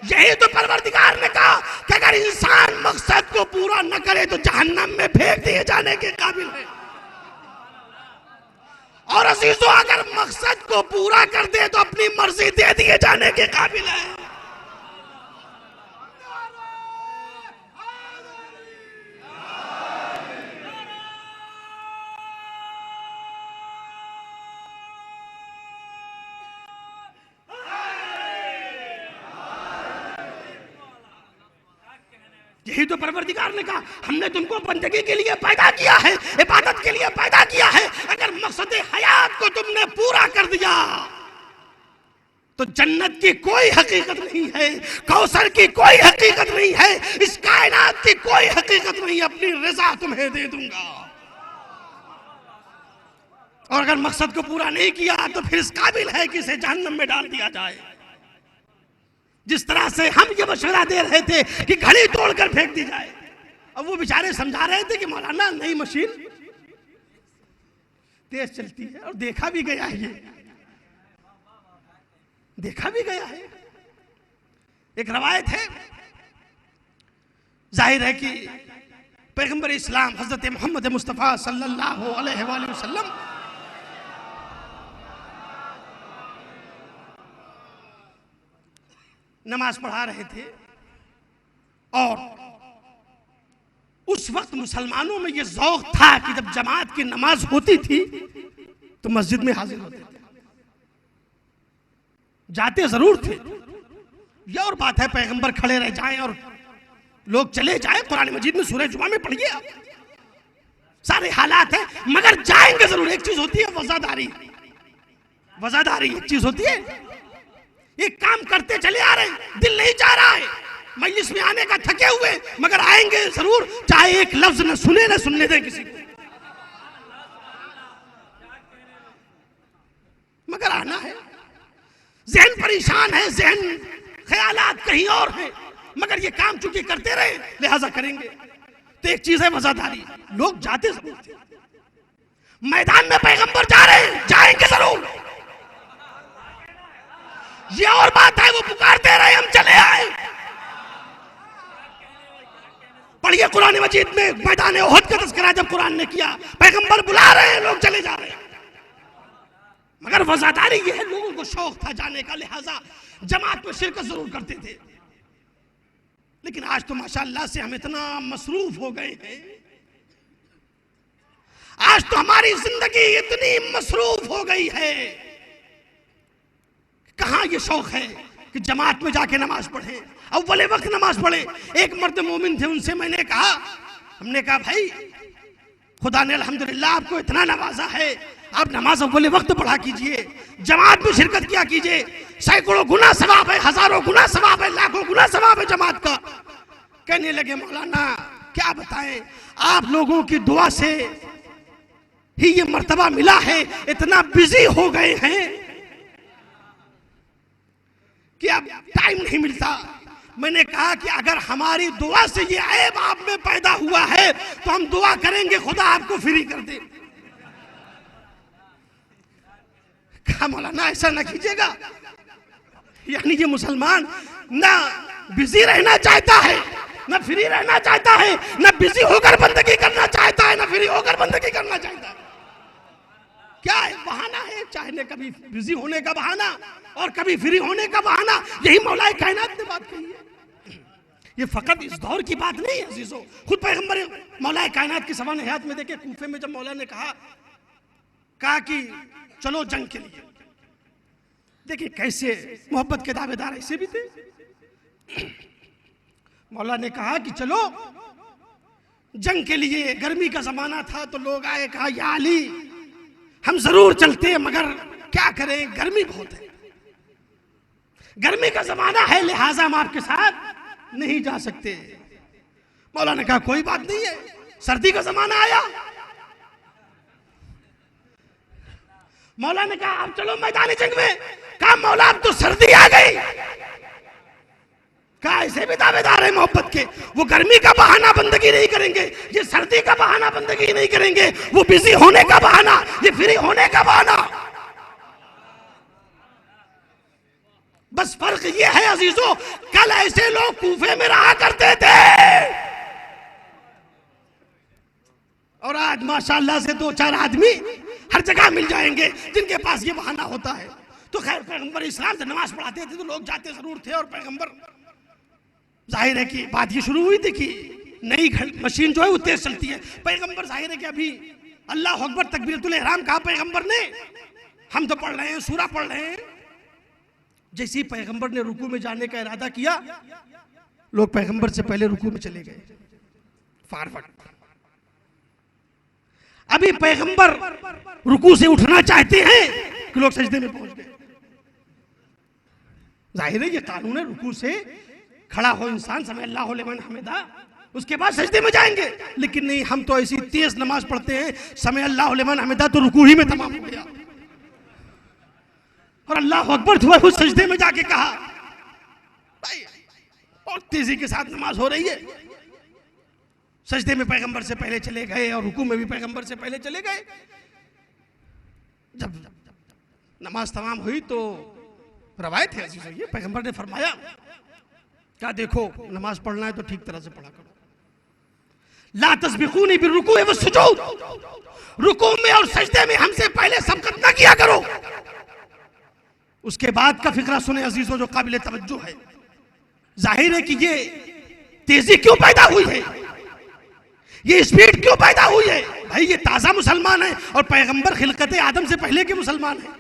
यही तो परवरदिगार ने कहा कि अगर इंसान मकसद को पूरा न करे तो जहन्नम में फेंक दिए जाने के काबिल है। और अजीजों, अगर मकसद को पूरा कर दे तो अपनी मर्जी दे दिए जाने के काबिल है। यही तो परवरदिगार ने कहा हमने तुमको बंदगी के लिए पैदा किया है, इबादत के लिए पैदा किया है। अगर मकसद हयात को तुमने पूरा कर दिया तो जन्नत की कोई हकीकत नहीं है, कौसर की कोई हकीकत नहीं है, इस कायनात की कोई हकीकत नहीं। अपनी रजा तुम्हें दे दूंगा। और अगर मकसद को पूरा नहीं किया तो फिर इस काबिल है कि इसे जहन्नम में डाल दिया जाए। जिस तरह से हम ये मशवरा दे रहे थे कि घड़ी तोड़कर फेंक दी जाए, अब वो बेचारे समझा रहे थे कि मौलाना नई मशीन तेज चलती है। और देखा भी गया है, ये देखा भी गया है। एक रवायत है, जाहिर है कि पैगंबर इस्लाम हजरत मोहम्मद मुस्तफ़ा सल्लल्लाहु अलैहि वसल्लम नमाज पढ़ा रहे थे और उस वक्त मुसलमानों में यह ज़ौक़ था कि जब जमात की नमाज होती थी तो मस्जिद में हाजिर होते थे, जाते जरूर थे। यह और बात है पैगंबर खड़े रह जाएं और लोग चले जाएं, कुरान मजीद में सूरह जुमा में पढ़िए आप, सारे हालात हैं, मगर जाएंगे जरूर। एक चीज होती है वज़ादारी, वज़ादारी एक चीज होती है। एक काम करते चले आ रहे हैं, दिल नहीं चाह रहा है मजलिस में आने का, थके हुए, मगर आएंगे जरूर, चाहे एक लफ्ज न सुने न सुनने दें किसी को, मगर आना है। जहन परेशान है, जहन ख्यालात कहीं और है, मगर ये काम चूंकि करते रहे लिहाजा करेंगे। तो एक चीज है वज़ादारी, लोग जाते जरूर थे। मैदान में पैगंबर जा रहे हैं, जाएंगे जरूर। ये और बात है वो पुकारते रहे, हम चले आए। पढ़िए कुरान मजीद में मैदान ओहद का तज़किरा जब कुरान ने किया, पैगंबर बुला रहे हैं, लोग चले जा रहे हैं, मगर वज़ादारी ये है, लोगों को शौक था जाने का, लिहाजा जमात में शिरकत जरूर करते थे। लेकिन आज तो माशाअल्लाह से हम इतना मसरूफ हो गए हैं, आज तो हमारी जिंदगी इतनी मसरूफ हो गई है, कहां ये शौक है कि जमात में जाके नमाज पढ़े, अव्वल वक्त नमाज पढ़े। एक मर्द मोमिन थे, उनसे मैंने कहा, हमने कहा भाई खुदा ने अल्हम्दुलिल्लाह आपको इतना नवाजा है, आप नमाज अव्वल वक्त पढ़ा कीजिए, जमात में शिरकत किया कीजिए, सैकड़ों गुना सवाब है, हजारों गुना सवाब है, लाखों गुना सवाब है जमात का। कहने लगे मौलाना क्या बताएं, आप लोगों की दुआ से ही ये मर्तबा मिला है, इतना बिजी हो गए हैं कि अब टाइम नहीं मिलता। मैंने कहा कि अगर हमारी दुआ से ये ऐब आप में पैदा हुआ है तो हम दुआ करेंगे खुदा आपको फ्री कर दे। कहा मौलाना ऐसा ना कीजिएगा, यानी ये मुसलमान ना बिजी रहना चाहता है, ना फ्री रहना चाहता है, ना बिजी होकर बंदगी करना चाहता है, ना फ्री होकर बंदगी करना चाहता है। क्या है? बहाना है, चाहे कभी बिजी होने का बहाना और कभी फ्री होने का बहाना। यही मौलाए कायनात ने बात कही है। ये फकत इस दौर की बात नहीं है अजीजों, खुद पैगंबर मौलाए कायनात की सवान हयात में देखे, कूफे में जब मौला ने कहा कि चलो जंग के लिए, देखिए कैसे मोहब्बत के दावेदार ऐसे भी थे। मौला ने कहा कि चलो जंग के लिए, गर्मी का जमाना था तो लोग आए, कहा या अली हम जरूर चलते हैं मगर क्या करें, गर्मी बहुत है, गर्मी का जमाना है, लिहाजा हम आपके साथ नहीं जा सकते। मौला ने कहा कोई बात नहीं है, सर्दी का जमाना आया, मौला ने कहा आप चलो मैदान जंग में। कहा मौला अब तो सर्दी आ गई। कहा ऐसे भी दावेदार है मोहब्बत के, वो गर्मी का बहाना बंदगी नहीं करेंगे, ये सर्दी का बहाना बंदगी नहीं करेंगे, वो बिजी होने का बहाना, ये फ्री होने का बहाना। बस फर्क ये है अजीजों, कल ऐसे लोग कूफे में रहा करते थे और आज माशाल्लाह से दो चार आदमी हर जगह मिल जाएंगे जिनके पास ये बहाना होता है। तो खैर पैगंबर इस्लाम से नमाज पढ़ाते थे तो लोग जाते जरूर थे, और पैगंबर जाहिर है कि बात ये शुरू हुई थी कि नई मशीन जो है वो तेज चलती है। पैगंबर जाहिर है कि अभी अल्लाह अकबर तकबीरतुल इहराम कहा पैगंबर ने, हम तो पढ़ रहे हैं, सूरा पढ़ रहे हैं। जैसे ही पैगंबर ने रुकू में जाने का इरादा किया, लोग पैगंबर से पहले रुकू में चले गए फॉरवर्ड। अभी पैगंबर रुकू से उठना चाहते हैं कि लोग सजदे में पहुंच गए। जाहिर है ये कानून है, रुकू से खड़ा हो इंसान, समय अल्लाह लिमन हमिदा, उसके बाद सजदे में जाएंगे। लेकिन नहीं, हम तो ऐसी तेज नमाज पढ़ते हैं, समय अल्लाह लिमन हमिदा तो रुकू ही में तमाम हो गया और अल्लाह अकबर हुआ उस सजदे में जाके कहा। भाई बहुत तेजी के साथ नमाज हो रही है, सजदे में पैगंबर से पहले चले गए और रुकू में भी पैगंबर से पहले चले गए। जब नमाज तमाम हुई तो रवायत है अजीजों, ये पैगंबर ने फरमाया क्या, देखो नमाज पढ़ना है तो ठीक तरह से पढ़ा करो। ला तस्बिकूनी बिर्रुकू व सुजूद, रुकू में और सजदे में हमसे पहले सबकत न किया करो। उसके बाद का फिक्रा सुने अजीजों जो काबिल तवज्जो है। जाहिर है कि ये तेजी क्यों पैदा हुई है, ये स्पीड क्यों पैदा हुई है। भाई ये ताजा मुसलमान है और पैगंबर खिलकत आदम से पहले के मुसलमान है।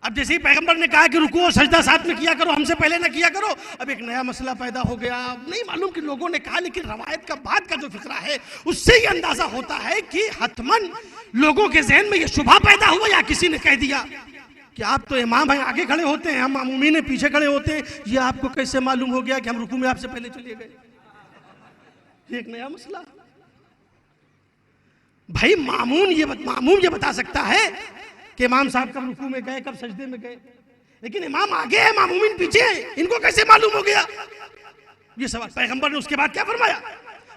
अब जैसे ही पैगंबर ने कहा कि रुको और सजदा साथ में किया करो, हमसे पहले ना किया करो, अब एक नया मसला पैदा हो गया। नहीं मालूम कि लोगों ने कहा, लेकिन रवायत का बाद का जो फिक्रा है उससे ही अंदाजा होता है कि हतमन लोगों के जहन में ये शुबा पैदा हुआ या किसी ने कह दिया कि आप तो इमाम हैं, आगे खड़े होते हैं, हम मामूमीन ने पीछे खड़े होते हैं, ये आपको कैसे मालूम हो गया कि हम रुकू में आपसे पहले चले गए। ये एक नया मसला। भाई मामूम ये बता सकता है कि इमाम साहब कब रुकू में गए, कब सजदे में गए, लेकिन इमाम आगे है, मामूमिन पीछे है, इनको कैसे मालूम हो गया। ये सवाल पैगंबर ने उसके बाद क्या फरमाया।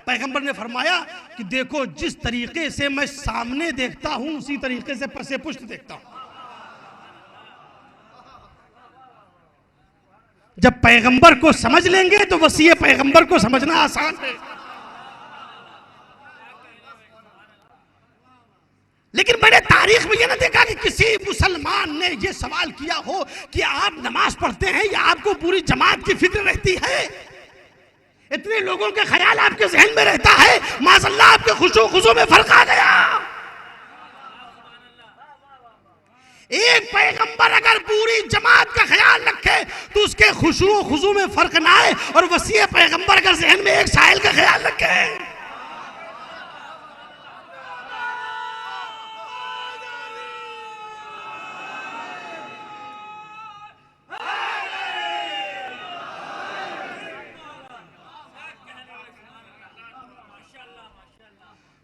पैगंबर ने फरमाया कि देखो जिस तरीके से मैं सामने देखता हूं उसी तरीके से पसे पुष्ट देखता हूं। जब पैगंबर को समझ लेंगे तो वसीय पैगंबर को समझना आसान है। लेकिन मैंने तारीख में यह ना देखा कि किसी मुसलमान ने यह सवाल किया हो कि आप नमाज पढ़ते हैं या आपको पूरी जमात की फिक्र रहती है, इतने लोगों के ख्याल आपके जहन में रहता है, माशअल्लाह आपके खुशू में फर्क आ गया। एक पैगंबर अगर पूरी जमात का ख्याल रखे तो उसके खुशू में फर्क ना आए, और वसीय पैगंबर अगर जहन में एक साइल का ख्याल रखे।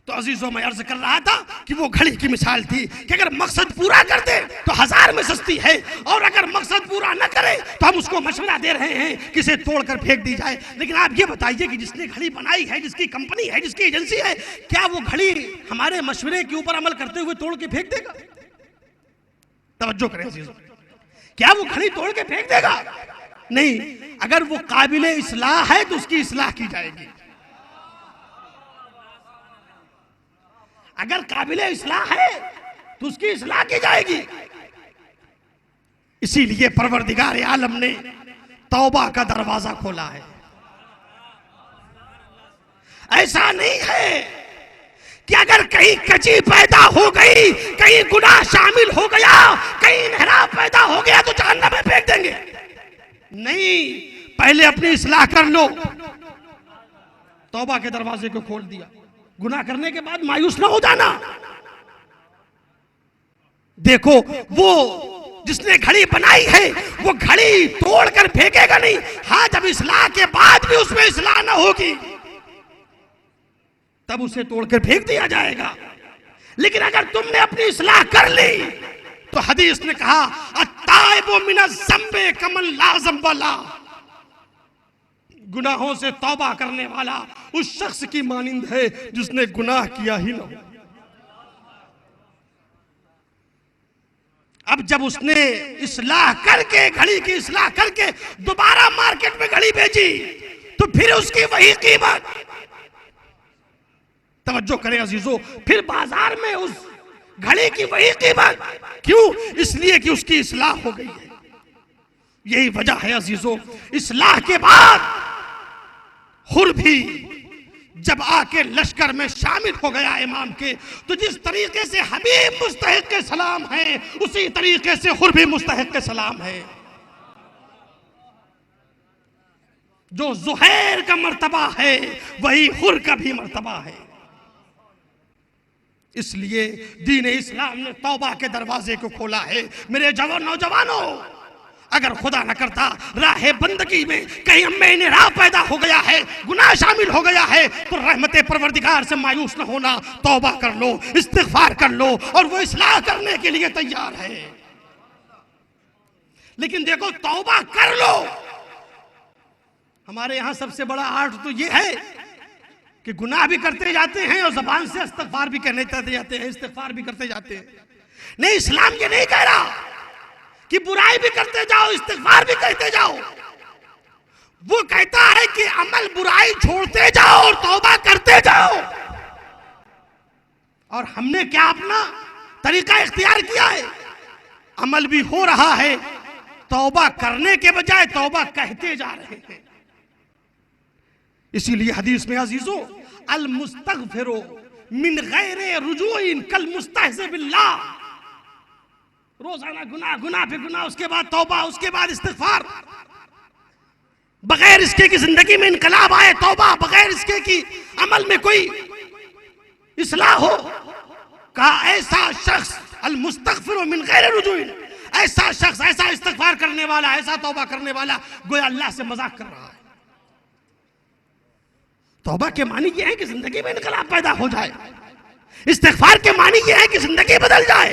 तो अजीजों मैं अर्ज कर रहा था कि वो घड़ी की मिसाल थी कि अगर मकसद पूरा कर दे तो 1000 में सस्ती है, और अगर मकसद पूरा न करे तो हम उसको मशवरा दे रहे हैं कि इसे तोड़कर फेंक दी जाए। लेकिन आप ये बताइए कि जिसने घड़ी बनाई है, जिसकी कंपनी है, जिसकी एजेंसी है, क्या वो घड़ी हमारे मशवरे के ऊपर अमल करते हुए तोड़ के फेंक देगा। तवज्जो करें अजीजों, क्या वो घड़ी तोड़ के फेंक देगा? नहीं, अगर वो काबिल इस्लाह है तो उसकी इस्लाह की जाएगी। अगर काबिल इस्लाह है तो उसकी इस्लाह की जाएगी। इसीलिए परवरदिगार आलम ने तौबा का दरवाजा खोला है। ऐसा नहीं है कि अगर कहीं कची पैदा हो गई, कहीं गुनाह शामिल हो गया, कहीं इनहराफ पैदा हो गया तो जहन्नम में फेंक देंगे। नहीं, पहले अपनी इस्लाह कर लो। तौबा के दरवाजे को खोल दिया। गुनाह करने के बाद मायूस ना हो जाना। देखो वो जिसने घड़ी बनाई है वो घड़ी तोड़कर फेंकेगा नहीं। हाँ, जब इस्लाह के बाद भी उसमें इस्लाह ना होगी तब उसे तोड़कर फेंक दिया जाएगा। लेकिन अगर तुमने अपनी इस्लाह कर ली तो हदीस ने कहा अत्ताइबु मिनज़ ज़ंबि कमन ला ज़ंब ला, गुनाहों से तौबा करने वाला उस शख्स की मानिंद है जिसने गुनाह किया ही ना। अब जब उसने इस्लाह करके, घड़ी की इस्लाह करके दोबारा मार्केट में घड़ी भेजी तो फिर उसकी वही कीमत। तवज्जो करें अजीजों, फिर बाजार में उस घड़ी की वही कीमत। क्यों? इसलिए कि उसकी इस्लाह हो गई है। यही वजह है अजीजों, इस्लाह के बाद हुर भी जब आके लश्कर में शामिल हो गया इमाम के, तो जिस तरीके से हबीब मुस्तहिक के सलाम है उसी तरीके से हुर भी मुस्तहिक के सलाम है। जो जुहैर का मर्तबा है वही हुर का भी मर्तबा है। इसलिए दीन इस्लाम ने तौबा के दरवाजे को खोला है। मेरे नौजवानों, अगर खुदा न करता राह बंदगी में कहीं हमें इन्हिराफ पैदा हो गया है, गुनाह शामिल हो गया है, तो रहमत परवरदिगार से मायूस न होना, तौबा कर लो, इस्तिग़फ़ार कर लो, और वो इस्लाह करने के लिए तैयार है। लेकिन देखो, तौबा कर लो। हमारे यहां सबसे बड़ा आर्ट तो ये है कि गुनाह भी करते जाते हैं और जबान से इस्तिग़फ़ार भी कहने जाते हैं, इस्तिग़फ़ार भी करते जाते हैं। नहीं, इस्लाम ये नहीं कह रहा कि बुराई भी करते जाओ, इस्तिग़फ़ार भी कहते जाओ। वो कहता है कि अमल बुराई छोड़ते जाओ और तौबा करते जाओ। और हमने क्या अपना तरीका इख्तियार किया है? अमल भी हो रहा है, तौबा करने के बजाय तौबा कहते जा रहे हैं। इसीलिए हदीस में अजीजों, अल मुस्तग़फ़िरु मिन गैरि रुजूइन कल मुस्तहज़ि बिल्लाह। रोजाना गुनाह, गुनाह पे गुनाह, उसके बाद तौबा, उसके बाद इस्तिग़फ़ार। बगैर इसके कि जिंदगी में इनकलाब आए, तौबा, बगैर इसके कि अमल में कोई इस्लाह हो। कहा ऐसा शख्स, अल मुस्तग़फ़िरु मिन गैरि रुजूइन, ऐसा शख्स, ऐसा इस्तिग़फ़ार करने वाला, ऐसा तौबा करने वाला गोया अल्लाह से मजाक कर रहा है। तौबा के मानी ये है कि जिंदगी में इनकलाब पैदा हो जाए, इस्तिग़फ़ार के मानी ये है कि जिंदगी बदल जाए।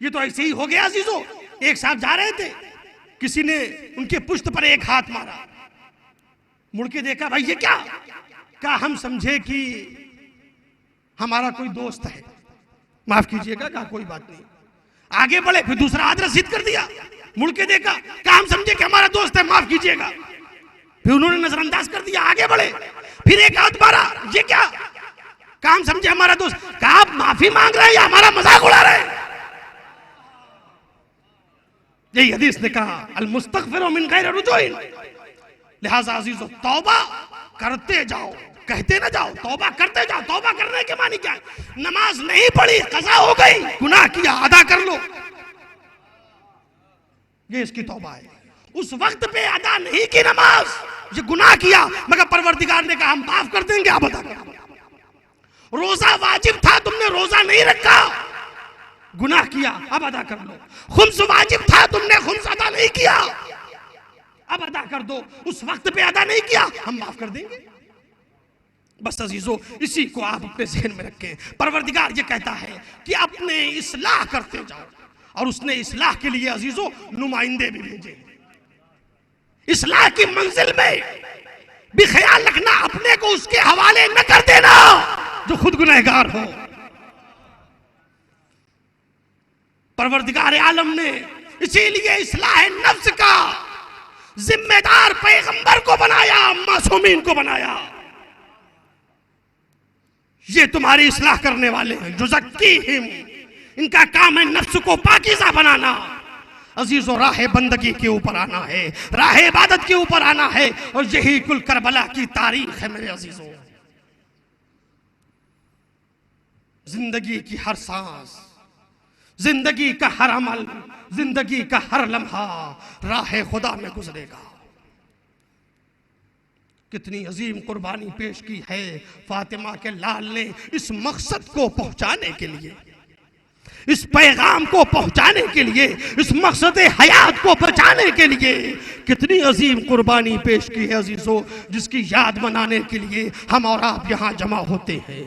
ये तो ऐसे ही हो गया अजीजों। एक साहब जा रहे थे, किसी ने उनके पुश्त पर एक हाथ मारा, मुड़ के देखा, भाई ये क्या? कहा हम समझे कि हमारा कोई दोस्त है, माफ कीजिएगा। कहा कोई बात नहीं। आगे बढ़े, फिर दूसरा हाथ रसीद कर दिया, मुड़ के देखा, कहा हम समझे कि हमारा दोस्त है, माफ कीजिएगा। फिर उन्होंने नजरअंदाज कर दिया, आगे बढ़े, फिर एक हाथ मारा, ये क्या? कहा हम समझे हमारा दोस्त। कहा आप माफी मांग रहे हैं या हमारा मजाक उड़ा रहे हैं? यही हदीस ने कहा, अल मुस्तग़फ़िरु मिन गैरि रुजूइन। लिहाजा अजीजों, तौबा करते जाओ, कहते ना जाओ, तौबा करते जाओ। तौबा करने के मानी क्या है? नमाज नहीं पढ़ी, क़ज़ा हो गई, गुनाह किया, अदा कर लो, ये इसकी तौबा है। उस वक्त पे अदा नहीं की नमाज, ये गुनाह किया, मगर परवरदिगार ने कहा हम माफ कर देंगे, आप अदा कर दो। रोजा वाजिब था, तुमने रोजा नहीं रखा, गुनाह किया, अब अदा कर लो। खुम्स वाजिब था, तुमने खुम्स अदा नहीं किया, अब अदा कर दो। उस वक्त पे अदा नहीं किया, हम माफ कर देंगे। बस अजीजों, इसी को आप अपने ज़हन में रखें। परवरदिगार ये कहता है कि अपने इस्लाह करते जाओ, और उसने इस्लाह के लिए अजीजों नुमाइंदे भी भेजे। इस्लाह की मंजिल में भी ख्याल रखना, अपने को उसके हवाले न कर देना जो खुद गुनहगार हो। परवरदिगार आलम ने इसीलिए इस्लाह नफ्स का जिम्मेदार पैगंबर को बनाया, मासूमीन को बनाया। ये तुम्हारी इस्लाह करने वाले हैं, जो ज़क्कीहिम, इनका काम है नफ्स को पाकीज़ा बनाना। अजीजों, राह बंदगी के ऊपर आना है, राह इबादत के ऊपर आना है, और यही कुल करबला की तारीख है। मेरे अजीजों, जिंदगी की हर सांस, जिंदगी का हर अमल, जिंदगी का हर लम्हा राह खुदा में गुजरेगा। कितनी अजीम कुर्बानी पेश की है फातिमा के लाल ने इस मकसद को पहुंचाने के लिए, इस पैगाम को पहुंचाने के लिए, इस मकसद हयात को बचाने के लिए। कितनी अजीम कुर्बानी पेश की है अजीजों, जिसकी याद मनाने के लिए हम और आप यहाँ जमा होते हैं।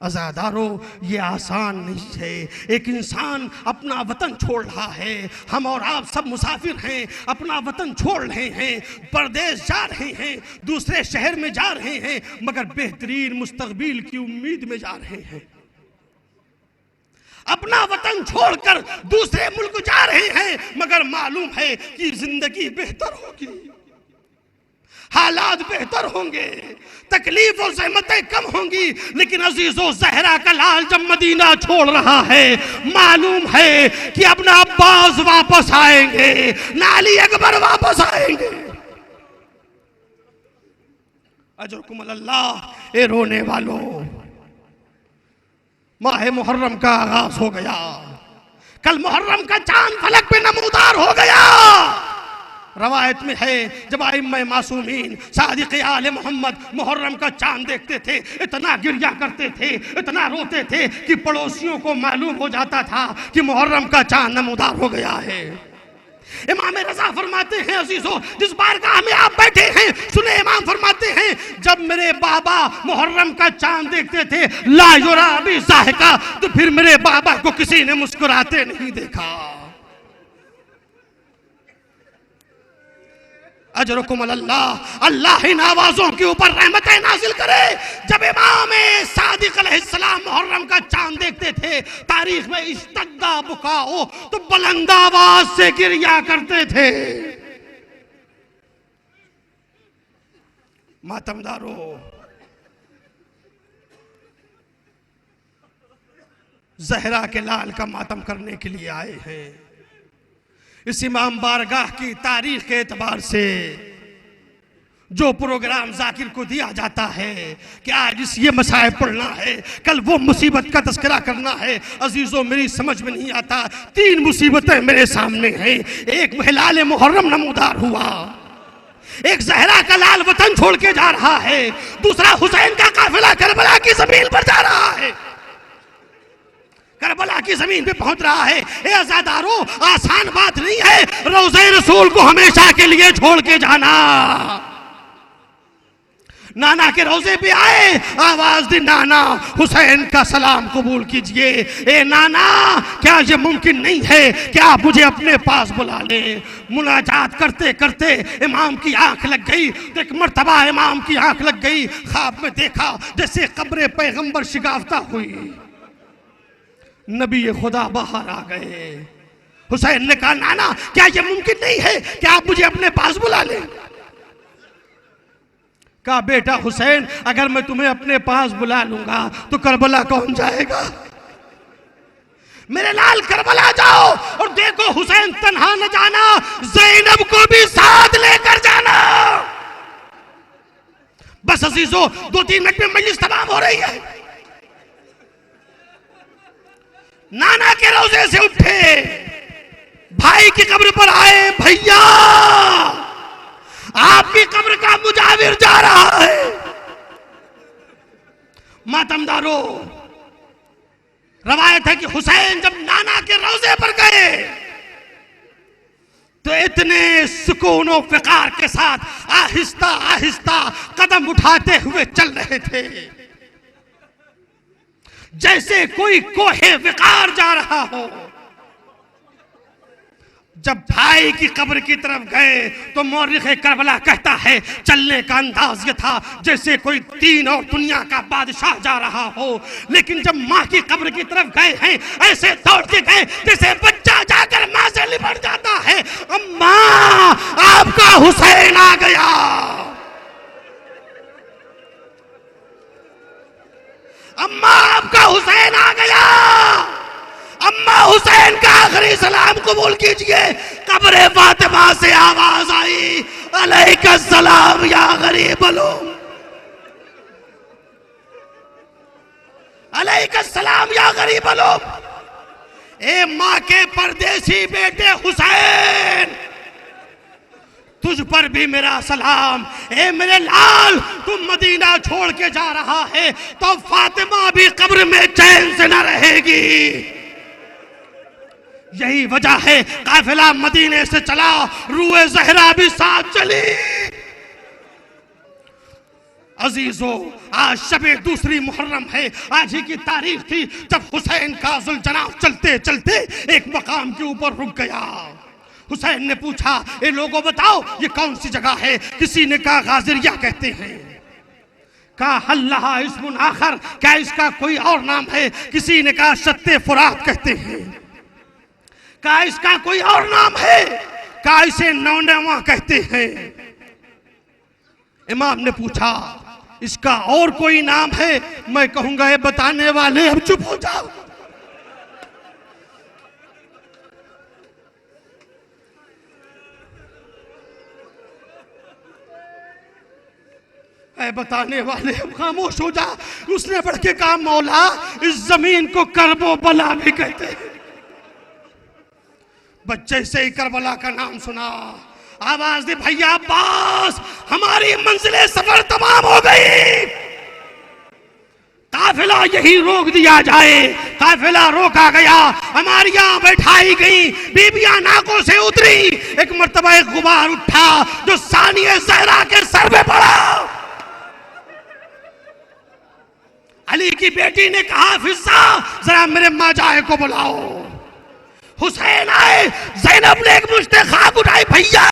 अज़ादारों, ये आसान नहीं है। एक इंसान अपना वतन छोड़ रहा है, हम और आप सब मुसाफिर हैं, अपना वतन छोड़ रहे हैं, परदेश जा रहे हैं, दूसरे शहर में जा रहे हैं, मगर बेहतरीन मुस्तकबिल की उम्मीद में जा रहे हैं। अपना वतन छोड़कर दूसरे मुल्क जा रहे हैं, मगर मालूम है कि जिंदगी बेहतर होगी, हालात बेहतर होंगे, तकलीफ और ज़हमतें कम होंगी। लेकिन अजीजों, ज़हरा का लाल जब मदीना छोड़ रहा है, मालूम है कि अपना अब्बास वापस आएंगे, नाली अकबर वापस आएंगे। अजरकुम अल्लाह। ए रोने वालों, माह मुहर्रम का आगाज हो गया। कल मुहर्रम का चांद फलक पे नमूदार हो गया। रवायत में है, जब आइम्मा मासूमीन सादिक़ आले मोहम्मद मुहर्रम का चांद देखते थे, इतना गिरिया करते थे, इतना रोते थे कि पड़ोसियों को मालूम हो जाता था कि मुहर्रम का चांद नमूदार हो गया है। इमाम रज़ा फरमाते हैं, अजीजों, जिस बारगाह में आप बैठे हैं, सुने, इमाम फरमाते हैं, जब मेरे बाबा मुहर्रम का चांद देखते थे, ला युरा बि ज़ाहिका, तो फिर मेरे बाबा को किसी ने मुस्कुराते नहीं देखा। अजरकुम अल्लाह। अल्लाह इन आवाज़ों के ऊपर रहमतें नाजिल करे। जब इमाम सादिक अलैहिस्सलाम मुहर्रम का चांद देखते थे, तारीख में इस्तद्दा बुकाओ, तो बुलंद आवाज से गिरिया करते थे। मातमदारों, ज़हरा के लाल का मातम करने के लिए आए हैं। इस इमाम बारगाह की तारीख के एतबार से जो प्रोग्राम जाकिर को दिया जाता है कि आज इस ये मसाइब पढ़ना है, कल वो मुसीबत का तस्करा करना है, अजीजों मेरी समझ में नहीं आता। 3 मुसीबतें मेरे सामने हैं। एक हिलाल मुहर्रम नमूदार हुआ, एक ज़हरा का लाल वतन छोड़ के जा रहा है, दूसरा हुसैन का काफिला करबला की जमीन पर जा रहा है, करबला की जमीन पे पहुंच रहा है। ए अज़ादारों, आसान बात नहीं है रोज़े रसूल को हमेशा के लिए छोड़ के जाना। नाना के रोजे पे आए, आवाज दी, नाना हुसैन का सलाम कबूल कीजिए। ए नाना, क्या ये मुमकिन नहीं है कि आप मुझे अपने पास बुला लें? मुनाजात करते करते इमाम की आंख लग गई। एक मर्तबा इमाम की आंख लग गई, ख्वाब में देखा जैसे कब्र पैगंबर शिगाफ्ता हुई, नबी खुदा बाहर आ गए। हुसैन ने कहा, नाना क्या यह मुमकिन नहीं है कि आप मुझे अपने पास बुला लें? कहा, बेटा हुसैन, अगर मैं तुम्हें अपने पास बुला लूंगा तो करबला कौन जाएगा? मेरे लाल करबला जाओ और देखो हुसैन तन्हा न जाना, ज़ैनब को भी साथ लेकर जाना। बस अजीजों, 2-3 मिनट में मजलिस तमाम हो रही है। नाना के रोजे से उठे, भाई की कब्र पर आए, भैया आपकी कब्र का मुजाविर जा रहा है। मातमदारों, रवायत है कि हुसैन जब नाना के रोजे पर गए तो इतने सुकून और फ़िकार के साथ आहिस्ता आहिस्ता कदम उठाते हुए चल रहे थे, जैसे कोई कोहे विकार जा रहा हो। जब भाई की कब्र की तरफ गए तो मौरिख करबला कहता है, चलने का अंदाज ये था जैसे कोई दीन और दुनिया का बादशाह जा रहा हो। लेकिन जब माँ की कब्र की तरफ गए हैं, ऐसे दौड़ के गए जैसे बच्चा जाकर माँ से लिपट जाता है। अम्मा, आपका हुसैन आ गया। अम्मा, आपका हुसैन आ गया। अम्मा, हुसैन का आखिरी सलाम कबूल कीजिए। कब्र फातिमा से आवाज आई, अलैका सलाम या गरीब उलूम, अलैका सलाम या गरीब उलूम। ए माँ के परदेसी बेटे हुसैन, तुझ पर भी मेरा सलाम। ए मेरे लाल, तुम मदीना छोड़ के जा रहा है तो फातिमा भी कब्र में चैन से न रहेगी। यही वजह है काफिला मदीने से चला, रूए ज़हरा भी साथ चली। अजीजों, आज शबे दूसरी मुहर्रम है। आज ही की तारीख थी जब हुसैन का जुल्जनाब चलते चलते एक मकाम के ऊपर रुक गया। हुसैन ने पूछा, ये लोगों बताओ ये कौन सी जगह है? किसी ने कहा गाजिरिया कहते हैं। कहा हल्लाहा इस्मुन आखर, क्या इसका कोई और नाम है? किसी ने कहा सत्ते फुरात कहते हैं। कहा इसका कोई और नाम है? कहा इसे नौनेवा कहते हैं। इमाम ने पूछा इसका और कोई नाम है? मैं कहूंगा ये बताने वाले अब चुप हो जाओ। बताने वाले अब खामोश हो जा। उसने बढ़ के कहा मौला इस जमीन को करबो बला भी कहते हैं। बच्चे से ही करबला का नाम सुना, आवाज दी भैया अब्बास हमारी मंजिले सफर तमाम हो गई, काफिला यही रोक दिया जाए। काफिला रोका गया, हमारियां बैठाई गई, बीबियां नाकों से उतरी। एक मर्तबा एक गुबार उठा जो सानिया ज़हरा के सर पे पड़ा। अली की बेटी ने कहा फिजा जरा मेरे माजाए को बुलाओ। हुसैन आए, ज़ैनब ने एक मुश्ते खाक उठाई, भैया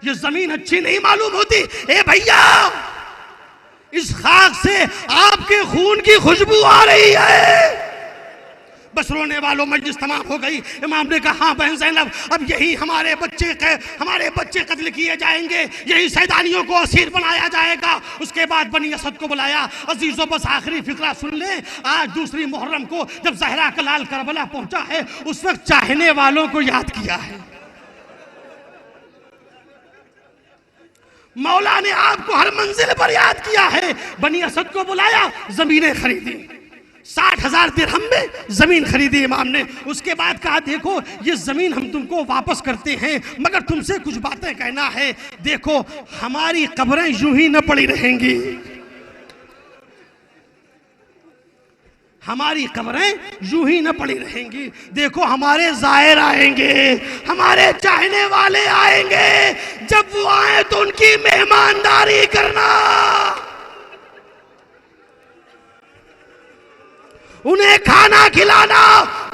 ये जमीन अच्छी नहीं मालूम होती। ए भैया इस खाक से आपके खून की खुशबू आ रही है। बस रोने वालों मजलिस तमाम हो गई। इमाम ने कहा हाँ बहन ज़ैनब अब यही हमारे बच्चे कत्ल किए जाएंगे, यही सैदानियों को असीर बनाया जाएगा। उसके बाद बनी असद को बुलाया। अजीजों बस आखिरी फिक्रा सुन ले। आज दूसरी मुहर्रम को जब ज़हरा का लाल करबला पहुंचा है उस वक्त चाहने वालों को याद किया है। मौला ने आपको हर मंजिल पर याद किया है। बनी असद को बुलाया, जमीनें खरीदी, 60,000 दिरहम में जमीन खरीदी इमाम ने। उसके बाद कहा देखो ये जमीन हम तुमको वापस करते हैं, मगर तुमसे कुछ बातें कहना है। देखो हमारी कब्रें यूं ही न पड़ी रहेंगी, हमारी कब्रें यूं ही न पड़ी रहेंगी। देखो हमारे जायर आएंगे, हमारे चाहने वाले आएंगे। जब वो आए तो उनकी मेहमानदारी करना, उन्हें खाना खिलाना,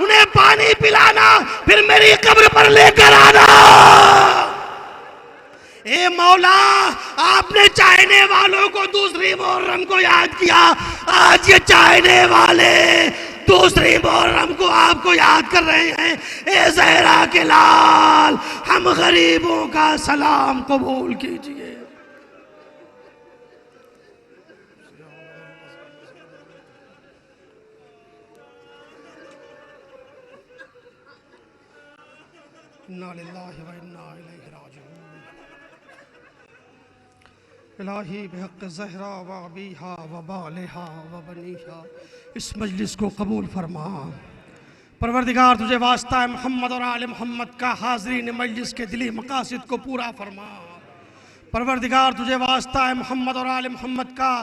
उन्हें पानी पिलाना, फिर मेरी कब्र पर लेकर आना। ए मौला आपने चाहने वालों को दूसरी मुहर्रम को याद किया। आज ये चाहने वाले दूसरी मुहर्रम को आपको याद कर रहे हैं। ए ज़हरा के लाल हम गरीबों का सलाम कबूल कीजिए। इन्ना लिल्लाहि व इन्ना इलैहि राजिऊन। इलाही बिहक़्क़ि ज़हरा व अबीहा व बालिहा व बनीहा इस मजलिस को कबूल फरमा। परवरदिगार तुझे वास्ता है मोहम्मद और आले मोहम्मद का हाज़रीन मजलिस के दिली मकासिद को पूरा फरमा। परवरदिगार तुझे वास्ता है मोहम्मद और आले मोहम्मद का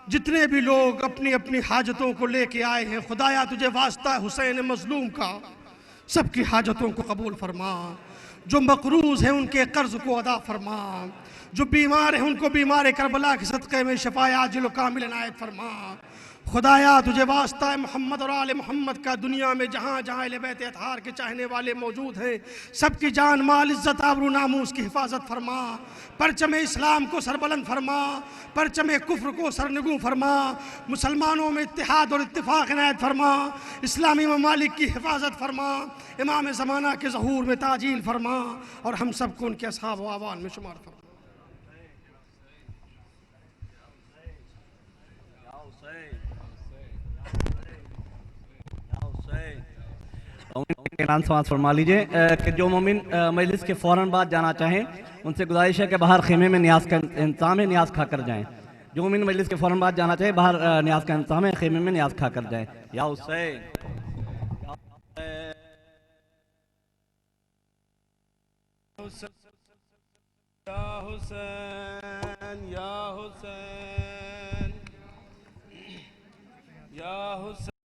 जितने भी लोग अपनी अपनी हाजतों को लेके आए हैं, खुदाया तुझे वास्ता है हुसैन मज़लूम का सबकी हाजतों को कबूल फरमा। जो मकरूज़ हैं उनके कर्ज को अदा फरमा, जो बीमार हैं उनको बीमार करबला के सदक़े में शफ़ाए आजिल व कामिल इनायत फरमा। खुदाया तुझे वास्ता है मोहम्मद और आले मोहम्मद का दुनिया में जहाँ जहाँ अहले बैत अतहार के चाहने वाले मौजूद हैं सबकी जान माल इज़्ज़त आबरू नामूस की हिफाजत फरमा। परचम इस्लाम को सरबलंद फरमा, परचम कुफ्र को सरनगू फरमा। मुसलमानों में इत्तेहाद और इत्तिफाक इनायत फरमा। इस्लामी ममालिक की हिफाजत फरमा। इमाम ज़माना के ज़हूर में ताजील फरमा और हम सबको उनके असहाब व आवान में शुमार फरमा। के नाम समाज फरमा लीजिए कि जो मोमिन मजलिस के फ़ौरन बाद जाना चाहें उनसे गुजारिश है कि बाहर खेमे में न्याज का इंतज़ाम है, न्याज खा कर जाएँ। जो मोमिन मजलिस के फ़ौरन बाद जाना चाहे बाहर न्याज का इंतज़ाम है, खेमे में न्याज खा कर जाएँ। या हुसैन या हुसैन या हुसैन या हुसैन।